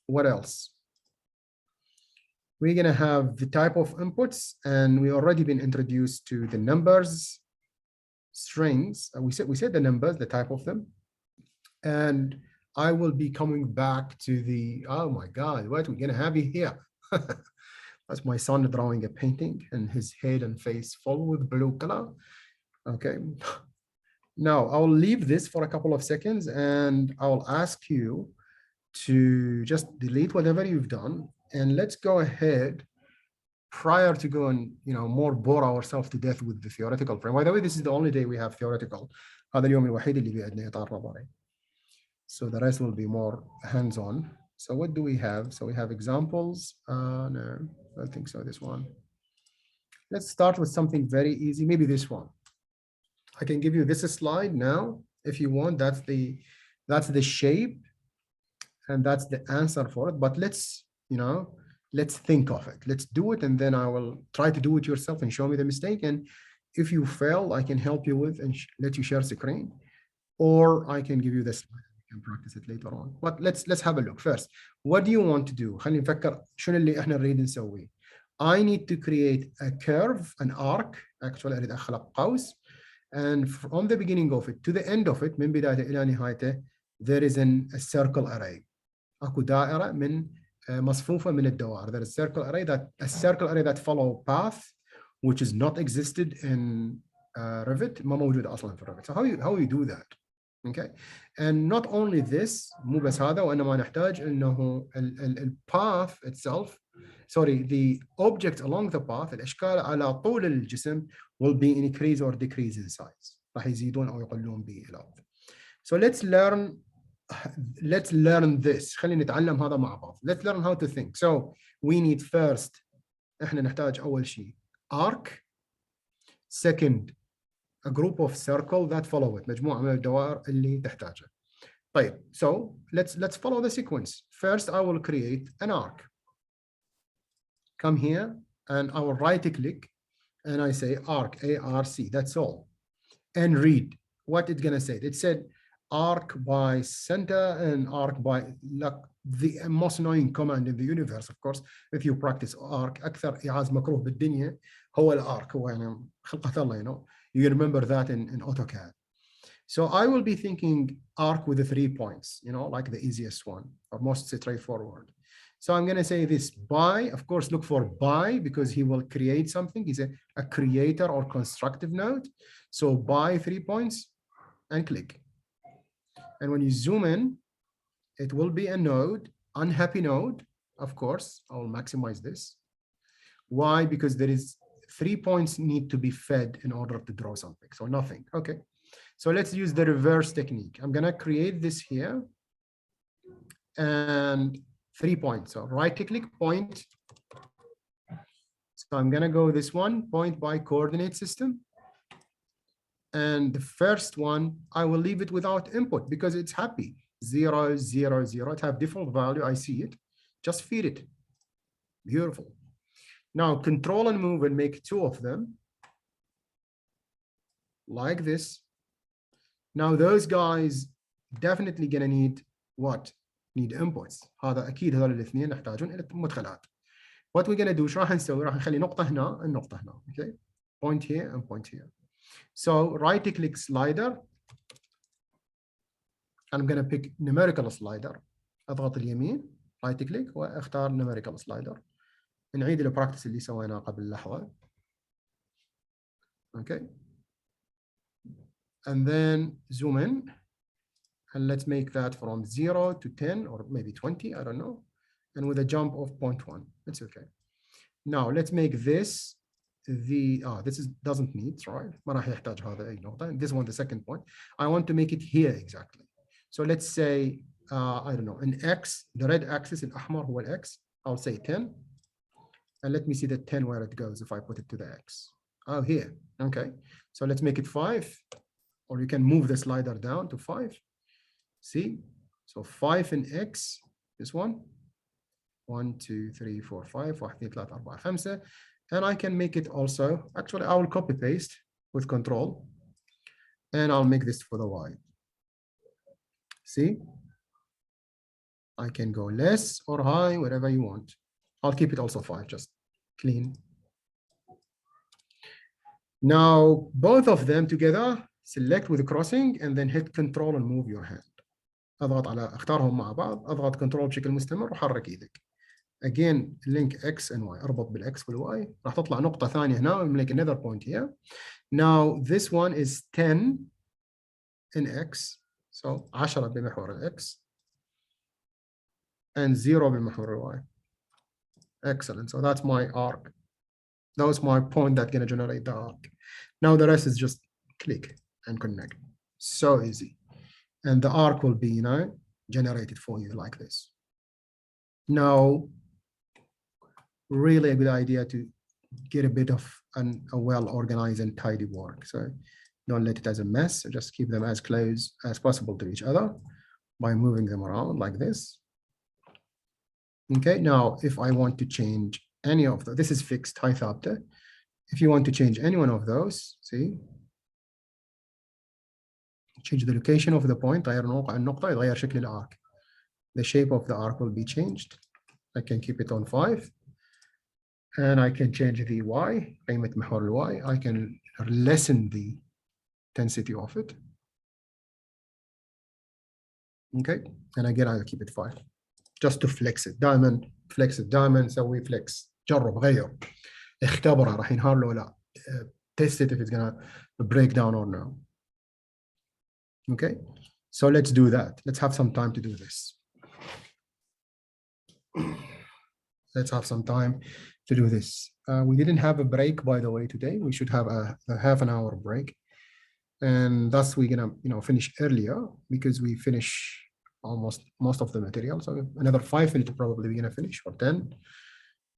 what else? We're gonna have the type of inputs, and we already been introduced to the numbers, strings. We said the numbers, the type of them, and I will be coming back to the, oh my God, what we're gonna have here. That's my son drawing a painting and his head and face full with blue color. Okay. Now I'll leave this for a couple of seconds and I'll ask you to just delete whatever you've done, and let's go ahead prior to go and more bore ourselves to death with the theoretical frame. By the way, this is the only day we have theoretical. هذا اليوم الوحيد اللي بيعدنا يتعرض عليه. So the rest will be more hands-on. So what do we have? So we have examples. No, I don't think so. This one. Let's start with something very easy. Maybe this one. I can give you this slide now if you want. That's the shape, and that's the answer for it. But let's let's think of it. Let's do it, and then I will try to do it yourself and show me the mistake. And if you fail, I can help you with and let you share screen, or I can give you this. You can practice it later on. But let's have a look first. What do you want to do? خلينا نفكر شنو اللي احنا نريد نسويه. I need to create a curve, an arc. Actually, أريد أخلق قوس. And from the beginning of it to the end of it, من بدايته إلى نهايته, there is a circle array. أكو دائرة من مصفوفة من الدوائر. There is a circle array that follow path, which is not existed in Revit. ما موجود أصلاً في Revit. So how you do that? Okay. And not only this, مو بس هذا, وإنما نحتاج إنه ال path itself, sorry, the object along the path, الأشكال على طول الجسم will be increase or decrease in size. راح يزيدون أو يقلون بإلى. So let's learn this. خلينا نتعلم هذا مع بعض. Let's learn how to think. So we need first, إحنا نحتاج أول شيء arc. Second, a group of circle that follow it. مجموعة من الدوائر اللي تحتاجها. طيب, so let's follow the sequence. First, I will create an arc. Come here, and I will right-click, and I say arc, A-R-C. That's all. And read what it's gonna say. It said arc by center and arc by, like, the most annoying command in the universe, of course. If you practice arc, أكثر إعاز مكروه بالدنيا هو الارc. هو يعني خلقة الله, You remember that in AutoCAD. So I will be thinking arc with the 3 points, like the easiest one or most straightforward. So I'm going to say this by, of course, look for by because he will create something. He's a creator or constructive node. So by 3 points and click. And when you zoom in, it will be a node, unhappy node. Of course, I'll maximize this. Why? Because there is 3 points need to be fed in order to draw something. So nothing. Okay. So let's use the reverse technique. I'm going to create this here and 3 points. So right-click, point. So I'm going to go this one, point by coordinate system. And the first one, I will leave it without input because it's happy. 0, 0, 0. It have default value. I see it. Just feed it. Beautiful. Now control and move and make 2 of them. Like this. Now those guys definitely gonna need what? Need inputs. هذا أكيد هذول الاثنين يحتاجون إلى مدخلات. What we're gonna do, شو راح نسوي؟ راح نخلي نقطة هنا and نقطة هنا. Okay. Point here and point here. So right-click slider. I'm going to pick numerical slider. اضغط اليمين رايت كليك واختار numerical slider. نعيد البراكتس اللي سويناه قبل لحظة. Okay. And then zoom in. And let's make that from 0 to 10 or maybe 20, I don't know. And with a jump of 0.1. It's okay. Now let's make this this doesn't need, right? ما راح يحتاج هذا أي نقطة. This one, the second point. I want to make it here exactly. So let's say, I don't know, an X, the red axis الأحمر هو X. I'll say 10. And let me see the 10 where it goes if I put it to the X. Oh, here. Okay. So let's make it 5. Or you can move the slider down to 5. See? So 5 in X, this one. 1, 2, 3, 4, 5. 1, 2, 3, 4, 5. And I can make it also, actually, I will copy paste with control. And I'll make this for the Y. See? I can go less or high, whatever you want. I'll keep it also 5, just clean. Now, both of them together, select with crossing and then hit control and move your hand. اضغط على اختارهم مع بعض، اضغط كنترول بشكل مستمر وحرك ايدك. Again, link X and Y. اربط بالX والY. راح تطلع نقطة ثانية هنا and make another point here. Now, this one is 10 in X. So 10 بمحور الX. And 0 بمحور الY. Excellent. So that's my arc. That was my point that's going to generate the arc. Now the rest is just click and connect. So easy. And the arc will be, generated for you like this. Now, really a good idea to get a bit of a well-organized and tidy work. So don't let it as a mess. So just keep them as close as possible to each other by moving them around like this. Okay, now if I want to change any of this is fixed high ثابتة. If you want to change any one of those, see, change the location of the point, غير موقع النقطة يغير شكل الارc. The shape of the arc will be changed. I can keep it on 5. And I can change the Y, قيمة محور الY. I can lessen the intensity of it. Okay, and again, I'll keep it 5. Just to flex it. دائما flex it. دائما سوي flex. جرب غير. اختبره راح ينهار له لا. Test it if it's gonna break down or no. Okay, so let's do that. Let's have some time to do this. Let's have some time to do this. We didn't have a break, by the way, today. We should have a half an hour break. And thus we're gonna, finish earlier because we finish almost most of the material. So another 5 minutes probably we're gonna finish, or 10.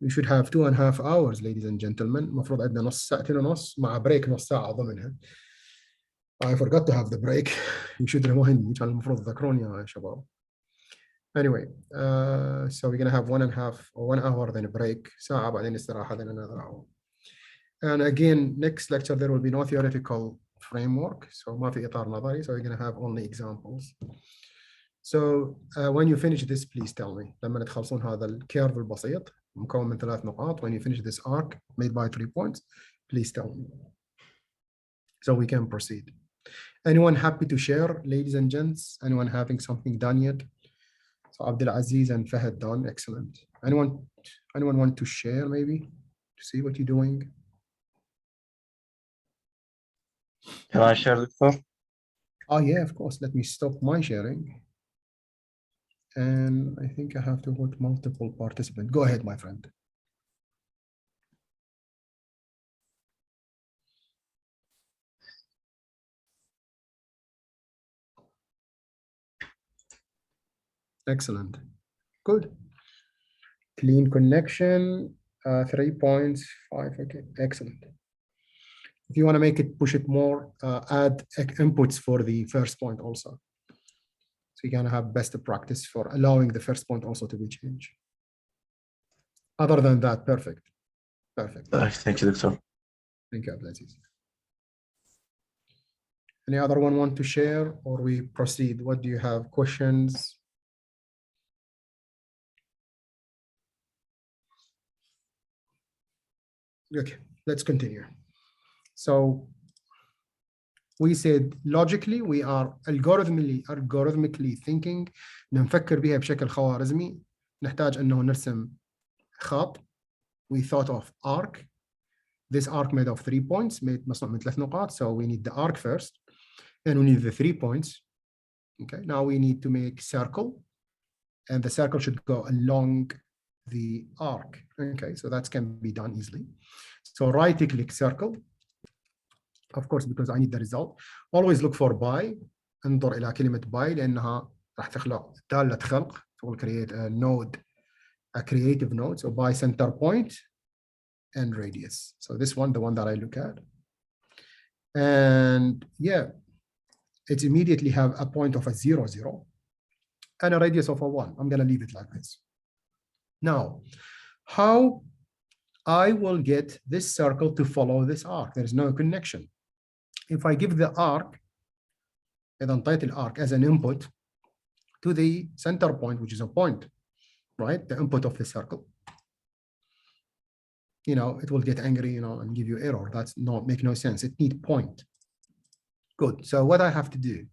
We should have 2.5 hours, ladies and gentlemen. المفروض عندنا نص ساعتين ونص مع بريك نص ساعة ضمنها. I forgot to have the break. You should remind me. كان المفروض تذكروني يا شباب. Anyway, so we're gonna have 1 hour, then a break. ساعة بعدين استراحة, then another hour. And again, next lecture there will be no theoretical framework. So ما في إطار نظري. So we're gonna have only examples. So when you finish this, please tell me. لما تخلصون هذا الكيرف البسيط مكون من 3 نقاط. When you finish this arc made by 3 points, please tell me. So we can proceed. Anyone happy to share, ladies and gents? Anyone having something done yet? So Abdul Aziz and Fahad done. Excellent. Anyone want to share maybe to see what you're doing? Can I share, Victor? Oh yeah, of course. Let me stop my sharing. And I think I have to put multiple participants. Go ahead, my friend. Excellent. Good. Clean connection. 3 points. 5. Okay. Excellent. If you want to make it, push it more, add inputs for the first point also. So you're going to have best practice for allowing the first point also to be changed. Other than that, perfect. Perfect. Thank you, Doctor. Thank you, Abdulaziz. Any other one want to share or we proceed? What do you have? Questions? Okay, let's continue. So we said logically we are algorithmically thinking. نفكر بها بشكل خوارزمي. نحتاج أنه نرسم خط. We thought of arc. This arc made of 3 points, مصنوع من 3 نقاط. So we need the arc first, and we need the 3 points. Okay, now we need to make circle, and the circle should go along the arc. Okay, so that can be done easily. So right-click circle. Of course, because I need the result. Always look for by. انظر إلى كلمة by لأنها راح تخلق دالة خلق. So we'll create a node, a creative node. So by center point and radius. So this one, the one that I look at. And yeah, it immediately have a point of a 0, 0 and a radius of a 1. I'm going to leave it like this. Now, how I will get this circle to follow this arc? There is no connection. If I give the arc, إذا انطيت الarc as an input to the center point, which is a point, right? The input of the circle. You know, it will get angry, you know, and give you error. That's not make no sense. It needs point. Good. So what I have to do,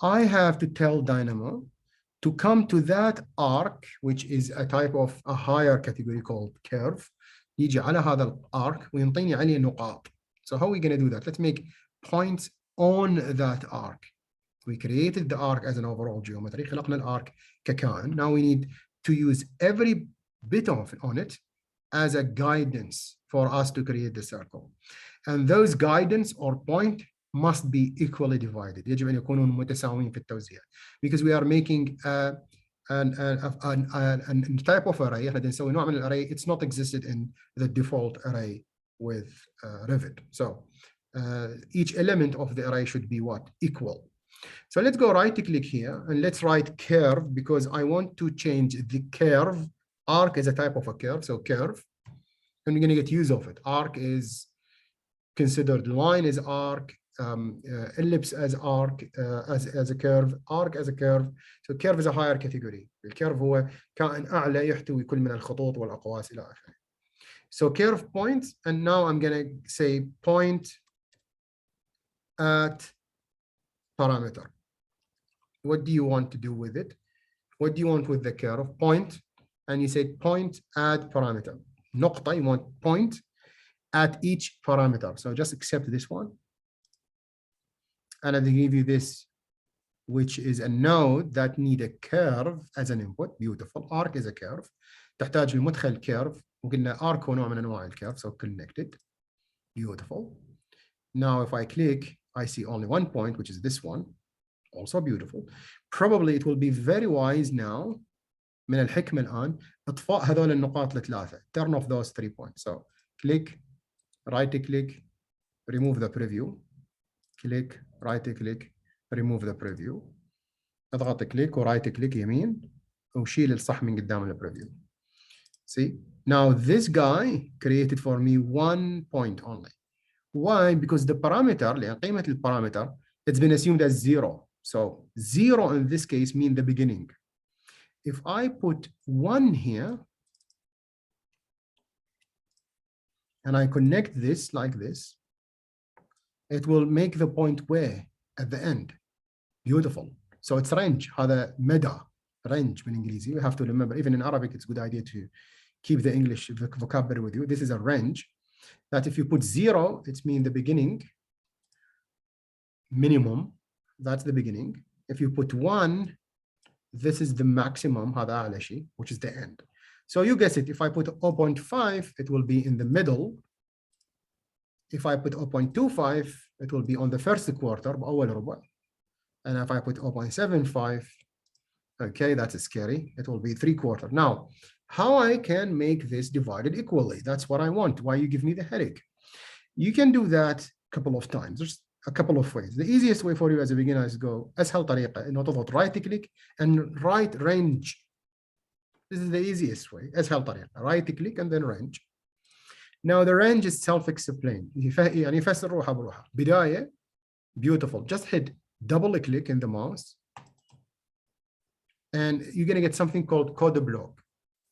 I have to tell Dynamo to come to that arc, which is a type of a higher category called curve. يجي على هذا الارك وينطيني عليه نقاط. So how are we going to do that? Let's make points on that arc. We created the arc as an overall geometry. خلقنا الارك ككائن. Now we need to use every bit of on it as a guidance for us to create the circle. And those guidance or point must be equally divided. يجب أن يكونوا متساويين في التوزيع. Because we are making an type of array. احنا نسوي نوع من الارray. It's not existed in the default array with Revit. So each element of the array should be what? Equal. So let's go right click here and let's write curve because I want to change the curve. Arc is a type of a curve, so curve. And we're going to get use of it. Arc is considered, line is arc, ellipse as arc, as a curve, arc as a curve. So curve is a higher category. الكيرف هو كائن أعلى يحتوي كل من الخطوط والأقواس إلى آخره. So curve points, and now I'm going to say point at parameter. What do you want to do with it? What do you want with the curve? Point, and you say point at parameter. نقطة, you want point at each parameter. So just accept this one. And I give you this, which is a node that need a curve as an input. Beautiful. Arc is a curve. تحتاج لمدخل curve. وقلنا arc هو نوع من أنواع الكيرف, so connected. Beautiful. Now if I click, I see only one point, which is this one. Also beautiful. Probably it will be very wise now. من الحكمة الآن إطفاء هذول النقاط الثلاثة. Turn off those 3 points. So click, right click, remove the preview. Click, right click, remove the preview. اضغط كليك ورايت كليك يمين وشيل الصح من قدام البريفيو. See, now this guy created for me 1 point only. Why? Because the parameter, لأن قيمة البارامتر, it's been assumed as 0. So 0 in this case mean the beginning. If I put 1 here and I connect this like this, it will make the point where? At the end. Beautiful. So it's range. هذا مدى. Range بالإنجليزي. You have to remember, even in Arabic, it's a good idea to keep the English vocabulary with you. This is a range that if you put 0, it's mean the beginning. Minimum. That's the beginning. If you put 1, this is the maximum, هذا أعلى شيء, which is the end. So you guess it. If I put 0.5, it will be in the middle. If I put 0.25, it will be on the first quarter, بأول ربع. And if I put 0.75, okay, that's scary. It will be 3/4. Now, how I can make this divided equally? That's what I want. Why you give me the headache? You can do that a couple of times. There's a couple of ways. The easiest way for you as a beginner is to go أسهل طريقة إنه تضغط right click and write range. This is the easiest way. أسهل طريقة. Right click and then range. Now the range is self-explained. يعني يفسر روحه بروحه. بداية, beautiful. Just hit double click in the mouse. And you're going to get something called code block.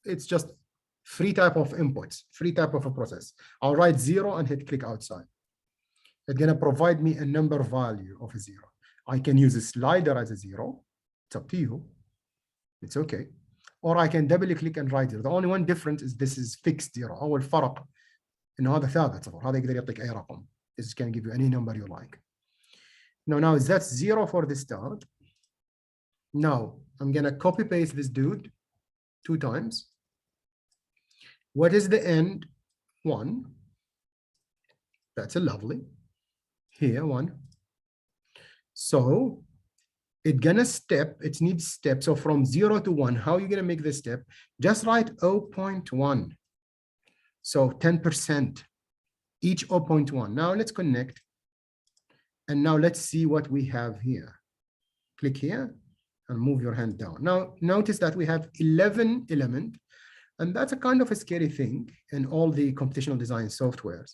It's just 3 type of inputs, 3 type of a process. I'll write 0 and hit click outside. It's going to provide me a number value of a 0. I can use a slider as a 0. It's up to you. It's okay. Or I can double click and write 0. The only one difference is this is fixed 0. أول الفرق إنه هذا ثابت صفر. هذا يقدر يعطيك أي رقم. This can give you any number you like. Now that's 0 for the start. Now I'm going to copy paste this dude 2 times. What is the end? 1. That's a lovely. Here 1. So it's gonna step, it needs step. So from 0 to 1, how are you gonna make this step? Just write 0.1. So 10%, each 0.1. Now let's connect. And now let's see what we have here. Click here and move your hand down. Now notice that we have 11 elements, and that's a kind of a scary thing in all the computational design softwares.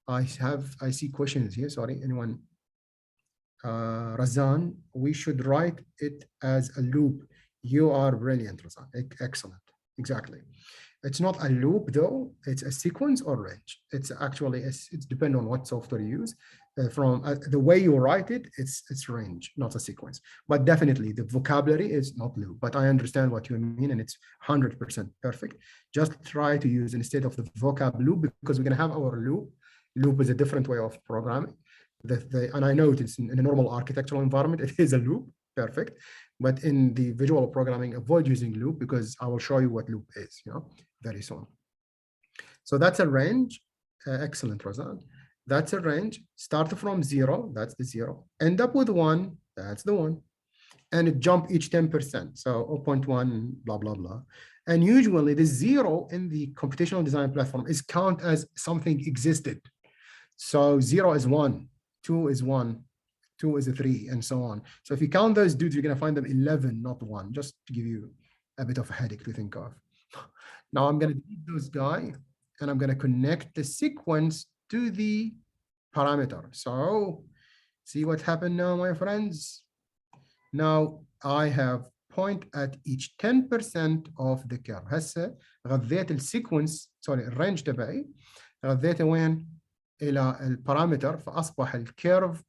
I see questions here, sorry, anyone? Razan, we should write it as a loop. You are brilliant, Razan. Excellent. Exactly. It's not a loop though, it's a sequence or range. It's actually, it's depends on what software you use. From the way you write it, it's range, not a sequence. But definitely the vocabulary is not loop, but I understand what you mean and it's 100% perfect. Just try to use instead of the vocab loop, because we're gonna have our loop. Loop is a different way of programming. And I know it's in a normal architectural environment, it is a loop, perfect. But in the visual programming, avoid using loop, because I will show you what loop is, very soon. So that's a range. Excellent, Razan. That's a range. Start from 0, that's the 0. End up with 1, that's the 1. And it jump each 10%. So 0.1, blah, blah, blah. And usually the 0 in the computational design platform is count as something existed. So 0 is 1, 2 is 1, 2 is a 3, and so on. So if you count those dudes, you're going to find them 11, not 1, just to give you a bit of a headache to think of. Now I'm going to delete those guys, and I'm going to connect the sequence to the parameter. So see what happened now, my friends? Now I have point at each 10% of the curve. هسه غذيت السيكونس الرينج تبعي غذيته وين؟ الى البارامتر، فاصبح الكيرف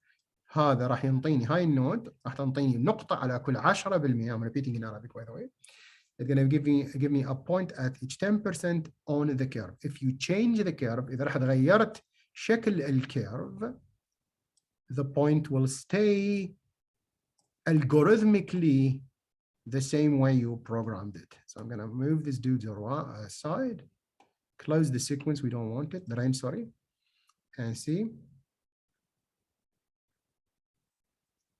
هذا راح ينطيني هاي النود راح تنطيني نقطه على كل 10%. I'm repeating in Arabic by the way. It's going to give me a point at each 10% on the curve. If you change the curve, اذا رحت غيرت شكل الكيرف, the point will stay algorithmically the same way you programmed it. So I'm going to move this dude aside, close the sequence, we don't want it, the range, sorry. And see,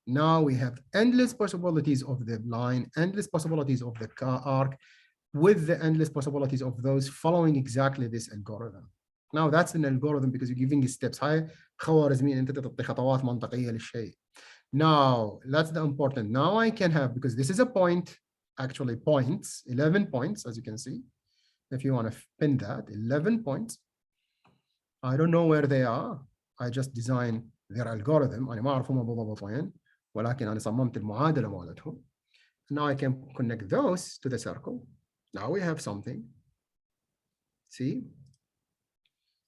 now we have endless possibilities of the line, endless possibilities of the arc, with the endless possibilities of those following exactly this algorithm. Now that's an algorithm because you're giving steps. هاي خوارزمية أنت تعطي خطوات منطقية للشيء. Now that's the important. Now I can have, because this is a point, actually points, 11 points, as you can see. If you want to pin that, 11 points. I don't know where they are. I just design their algorithm. أنا ما أعرف هم بالضبط وين، ولكن أنا صممت المعادلة مالتهم. Now I can connect those to the circle. Now we have something. See?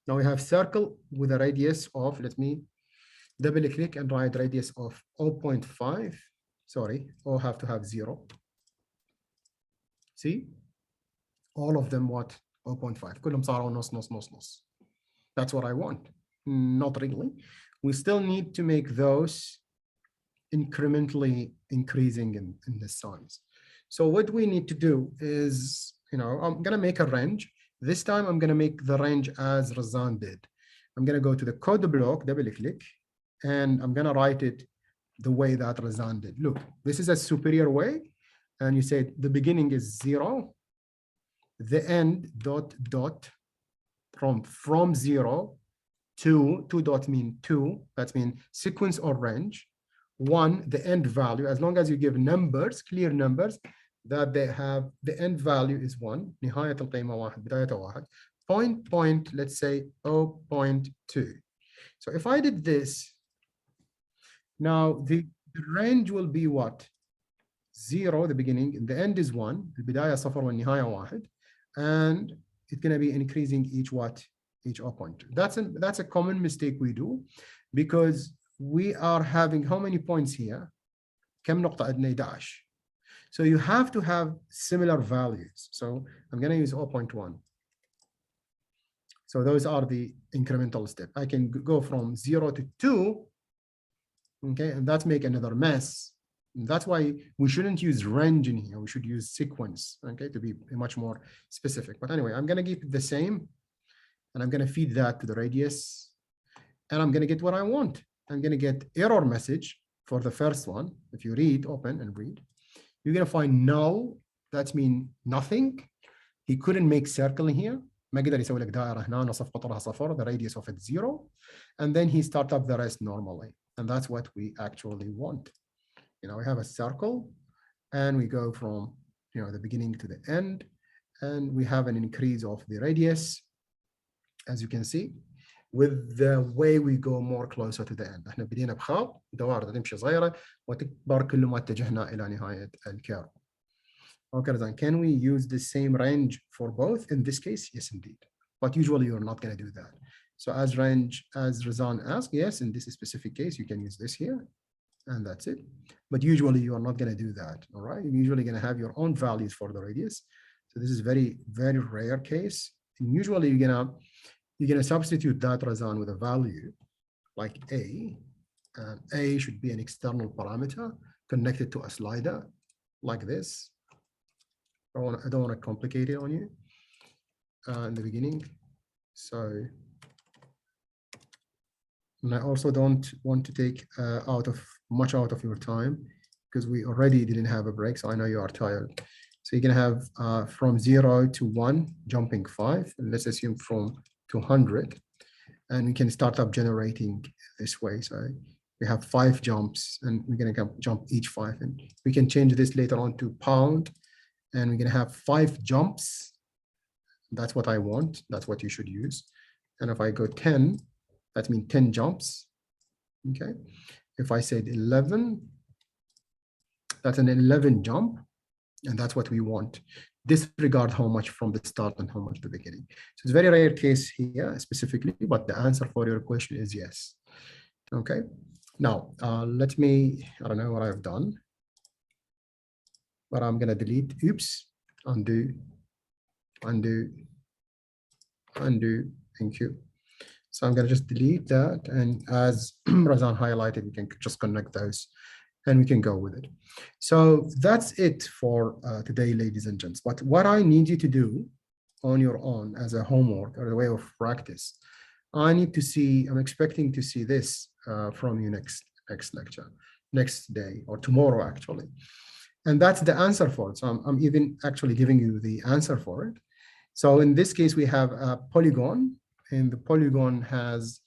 Now we have circle with a radius of, let me double click and write radius of 0.5. Sorry, all have to have 0. See? All of them what? 0.5. كلهم صاروا نص نص نص نص. That's what I want. Not really. We still need to make those incrementally increasing in the size. So what we need to do is, I'm going to make a range. This time I'm going to make the range as Razan did. I'm going to go to the code block, double click, and I'm going to write it the way that Razan did. Look, this is a superior way. And you say the beginning is 0, the end dot from 0 to 2 dot mean 2, that means sequence or range. 1, the end value, as long as you give numbers, clear numbers, that they have, the end value is 1, نهاية القيمة 1, بداية 1, point, let's say 0.2. So if I did this, now the range will be what? 0, the beginning, and the end is 1, البداية 0 والنهاية 1, and it's going to be increasing each what? Each 0.2. That's a common mistake we do. because we are having how many points here? كم نقطة عندنا 11. So you have to have similar values. So I'm going to use 0.1. So those are the incremental step. I can go from 0 to 2, okay, and that's make another mess. And that's why we shouldn't use range in here. We should use sequence, okay, to be much more specific. But anyway, I'm going to keep it the same, and I'm going to feed that to the radius, and I'm going to get what I want. I'm going to get error message for the first one. If you read, open and read, you're going to find null. That means nothing. He couldn't make circle here. ما قدر يسوي لك دائرة هنا نصف قطرها صفر, the radius of it 0, and then he start up the rest normally, and that's what we actually want. You know, we have a circle, and we go from, you know, the beginning to the end, and we have an increase of the radius, as you can see, with the way we go more closer to the end. احنا بدينا بخط دوائر تمشي صغيرة وتكبر كل ما اتجهنا إلى نهاية الكيرف. Okay, then can we use the same range for both? In this case, yes, indeed. But usually you're not going to do that. So as range, as Razan asked, yes, in this specific case, you can use this here, and that's it. But usually you are not going to do that, all right? You're usually going to have your own values for the radius. So this is very, very rare case. And usually you're gonna substitute that Razan with a value like A, and A should be an external parameter connected to a slider like this. I don't want to complicate it on you in the beginning. So, and I also don't want to take much out of your time, because we already didn't have a break. So I know you are tired. So you're gonna have from 0 to 1 jumping 5, and let's assume from 200, and we can start up generating this way. So we have 5 jumps, and we're gonna jump each 5, and we can change this later on to pound. And we're going to have 5 jumps. That's what I want. That's what you should use. And if I go 10, that means 10 jumps. Okay. If I said 11, that's an 11 jump. And that's what we want. Disregard how much from the start and how much the beginning. So it's a very rare case here specifically, but the answer for your question is yes. Okay. Now, let me, I don't know what I've done, but I'm going to delete, oops, undo, undo, undo, thank you. So I'm going to just delete that. And as Razan highlighted, we can just connect those and we can go with it. So that's it for today, ladies and gents. But what I need you to do on your own as a homework or a way of practice, I need to see, I'm expecting to see this from you next lecture, next day or tomorrow actually. And that's the answer for it. So I'm even actually giving you the answer for it. So in this case, we have a polygon, and the polygon has,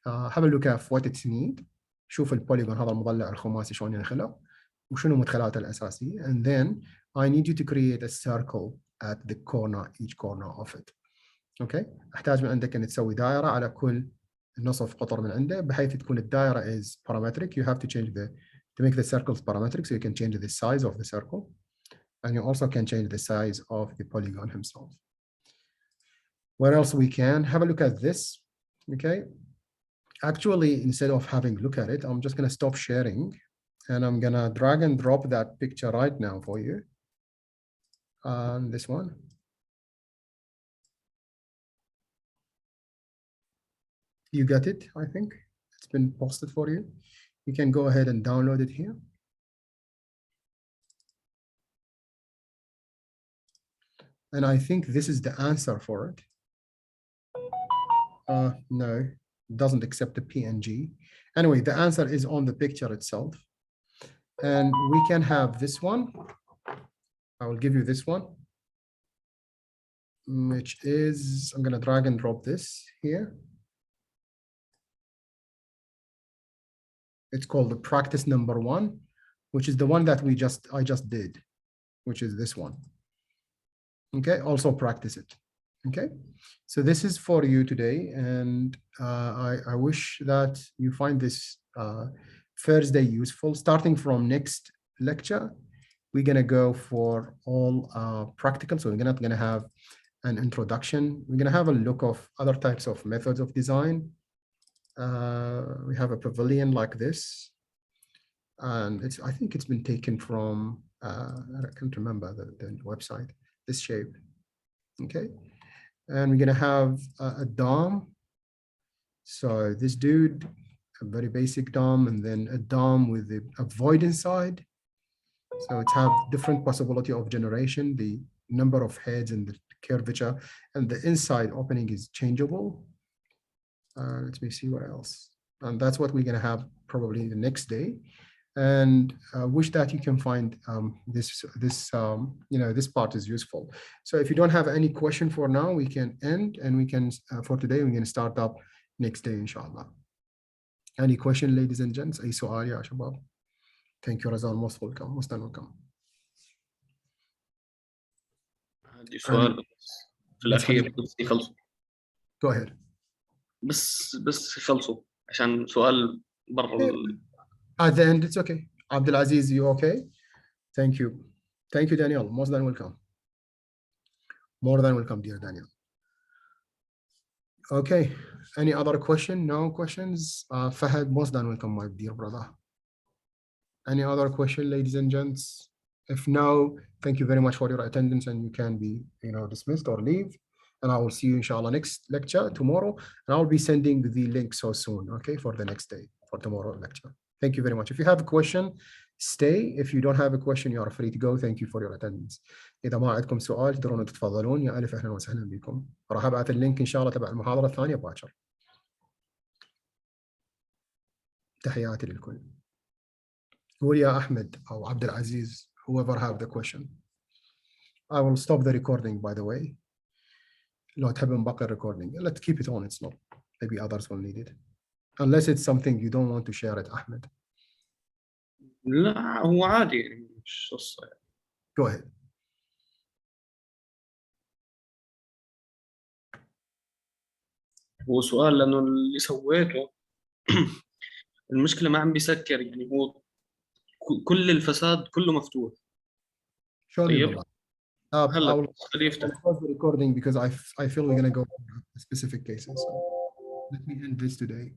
have a look at what it needs. شوف البوليجون هذا المضلع الخماسي شلون ينخلق وشنو مدخلاته الأساسية. And then I need you to create a circle at the corner, each corner of it. Okay. أحتاج من عندك أن تسوي دائرة على كل نصف قطر من عنده بحيث تكون الدائرة is parametric. You have to change to make the circles parametric, so you can change the size of the circle, and you also can change the size of the polygon himself. What else we can have a look at this? Okay, actually, instead of having a look at it, I'm just going to stop sharing, and I'm going to drag and drop that picture right now for you. This one. You got it, I think. It's been posted for you. You can go ahead and download it here. And I think this is the answer for it. No, it doesn't accept the PNG. Anyway, the answer is on the picture itself. And we can have this one. I will give you this one, which is, I'm going to drag and drop this here. It's called the practice number 1, which is the one that I just did, which is this one. Okay, also practice it. Okay, so this is for you today, and I wish that you find this Thursday useful. Starting from next lecture, we're gonna go for all practical. So we're not gonna have an introduction. We're gonna have a look of other types of methods of design. We have a pavilion like this, and I think it's been taken from, I can't remember the website, this shape, okay? And we're gonna have a DOM. So this dude, a very basic DOM, and then a DOM with a void inside. So it have different possibility of generation, the number of heads and the curvature, and the inside opening is changeable. Let me see what else. And that's what we're gonna have probably the next day. And wish that you can find this part is useful. So if you don't have any question for now, we can end, and we can, for today, we're gonna start up next day, inshallah. Any question, ladies and gents? أي سؤال يا شباب? Thank you, Razan. Most welcome. Most welcome. عندي سؤال في الأخير بس يخلصوا. Go ahead. بس يخلصوا عشان سؤال برا. At the end, it's okay. Abdulaziz, you okay? Thank you. Thank you, Daniel. Most than welcome. More than welcome, dear Daniel. Okay. Any other question? No questions? Fahad, most than welcome, my dear brother. Any other question, ladies and gents? If no, thank you very much for your attendance, and you can be, dismissed or leave. And I will see you, inshallah, next lecture tomorrow. And I'll be sending the link so soon, okay, for the next day, for tomorrow lecture. Thank you very much. If you have a question, stay. If you don't have a question, you are free to go. Thank you for your attendance. إذا ما عندكم سؤال تقدرون تتفضلون. يا ألف أهلا وسهلا بكم. راح أبعث اللينك إن شاء الله تبع المحاضرة الثانية باكر. تحياتي للكل. قول يا أحمد أو عبد العزيز, whoever have the question. I will stop the recording, by the way. لو تحب نبقي recording, let's keep it on. It's not. Maybe others will need it. Unless it's something you don't want to share it, Ahmed. لا هو عادي يعني مش قصة. Go ahead. هو سؤال لأنه اللي سويته المشكلة ما عم بيسكر, يعني هو كل الفساد كله مفتوح. Show me. طيب I will خليه يفتح. pause the recording because I feel we're going to go over specific cases. So let me end this today.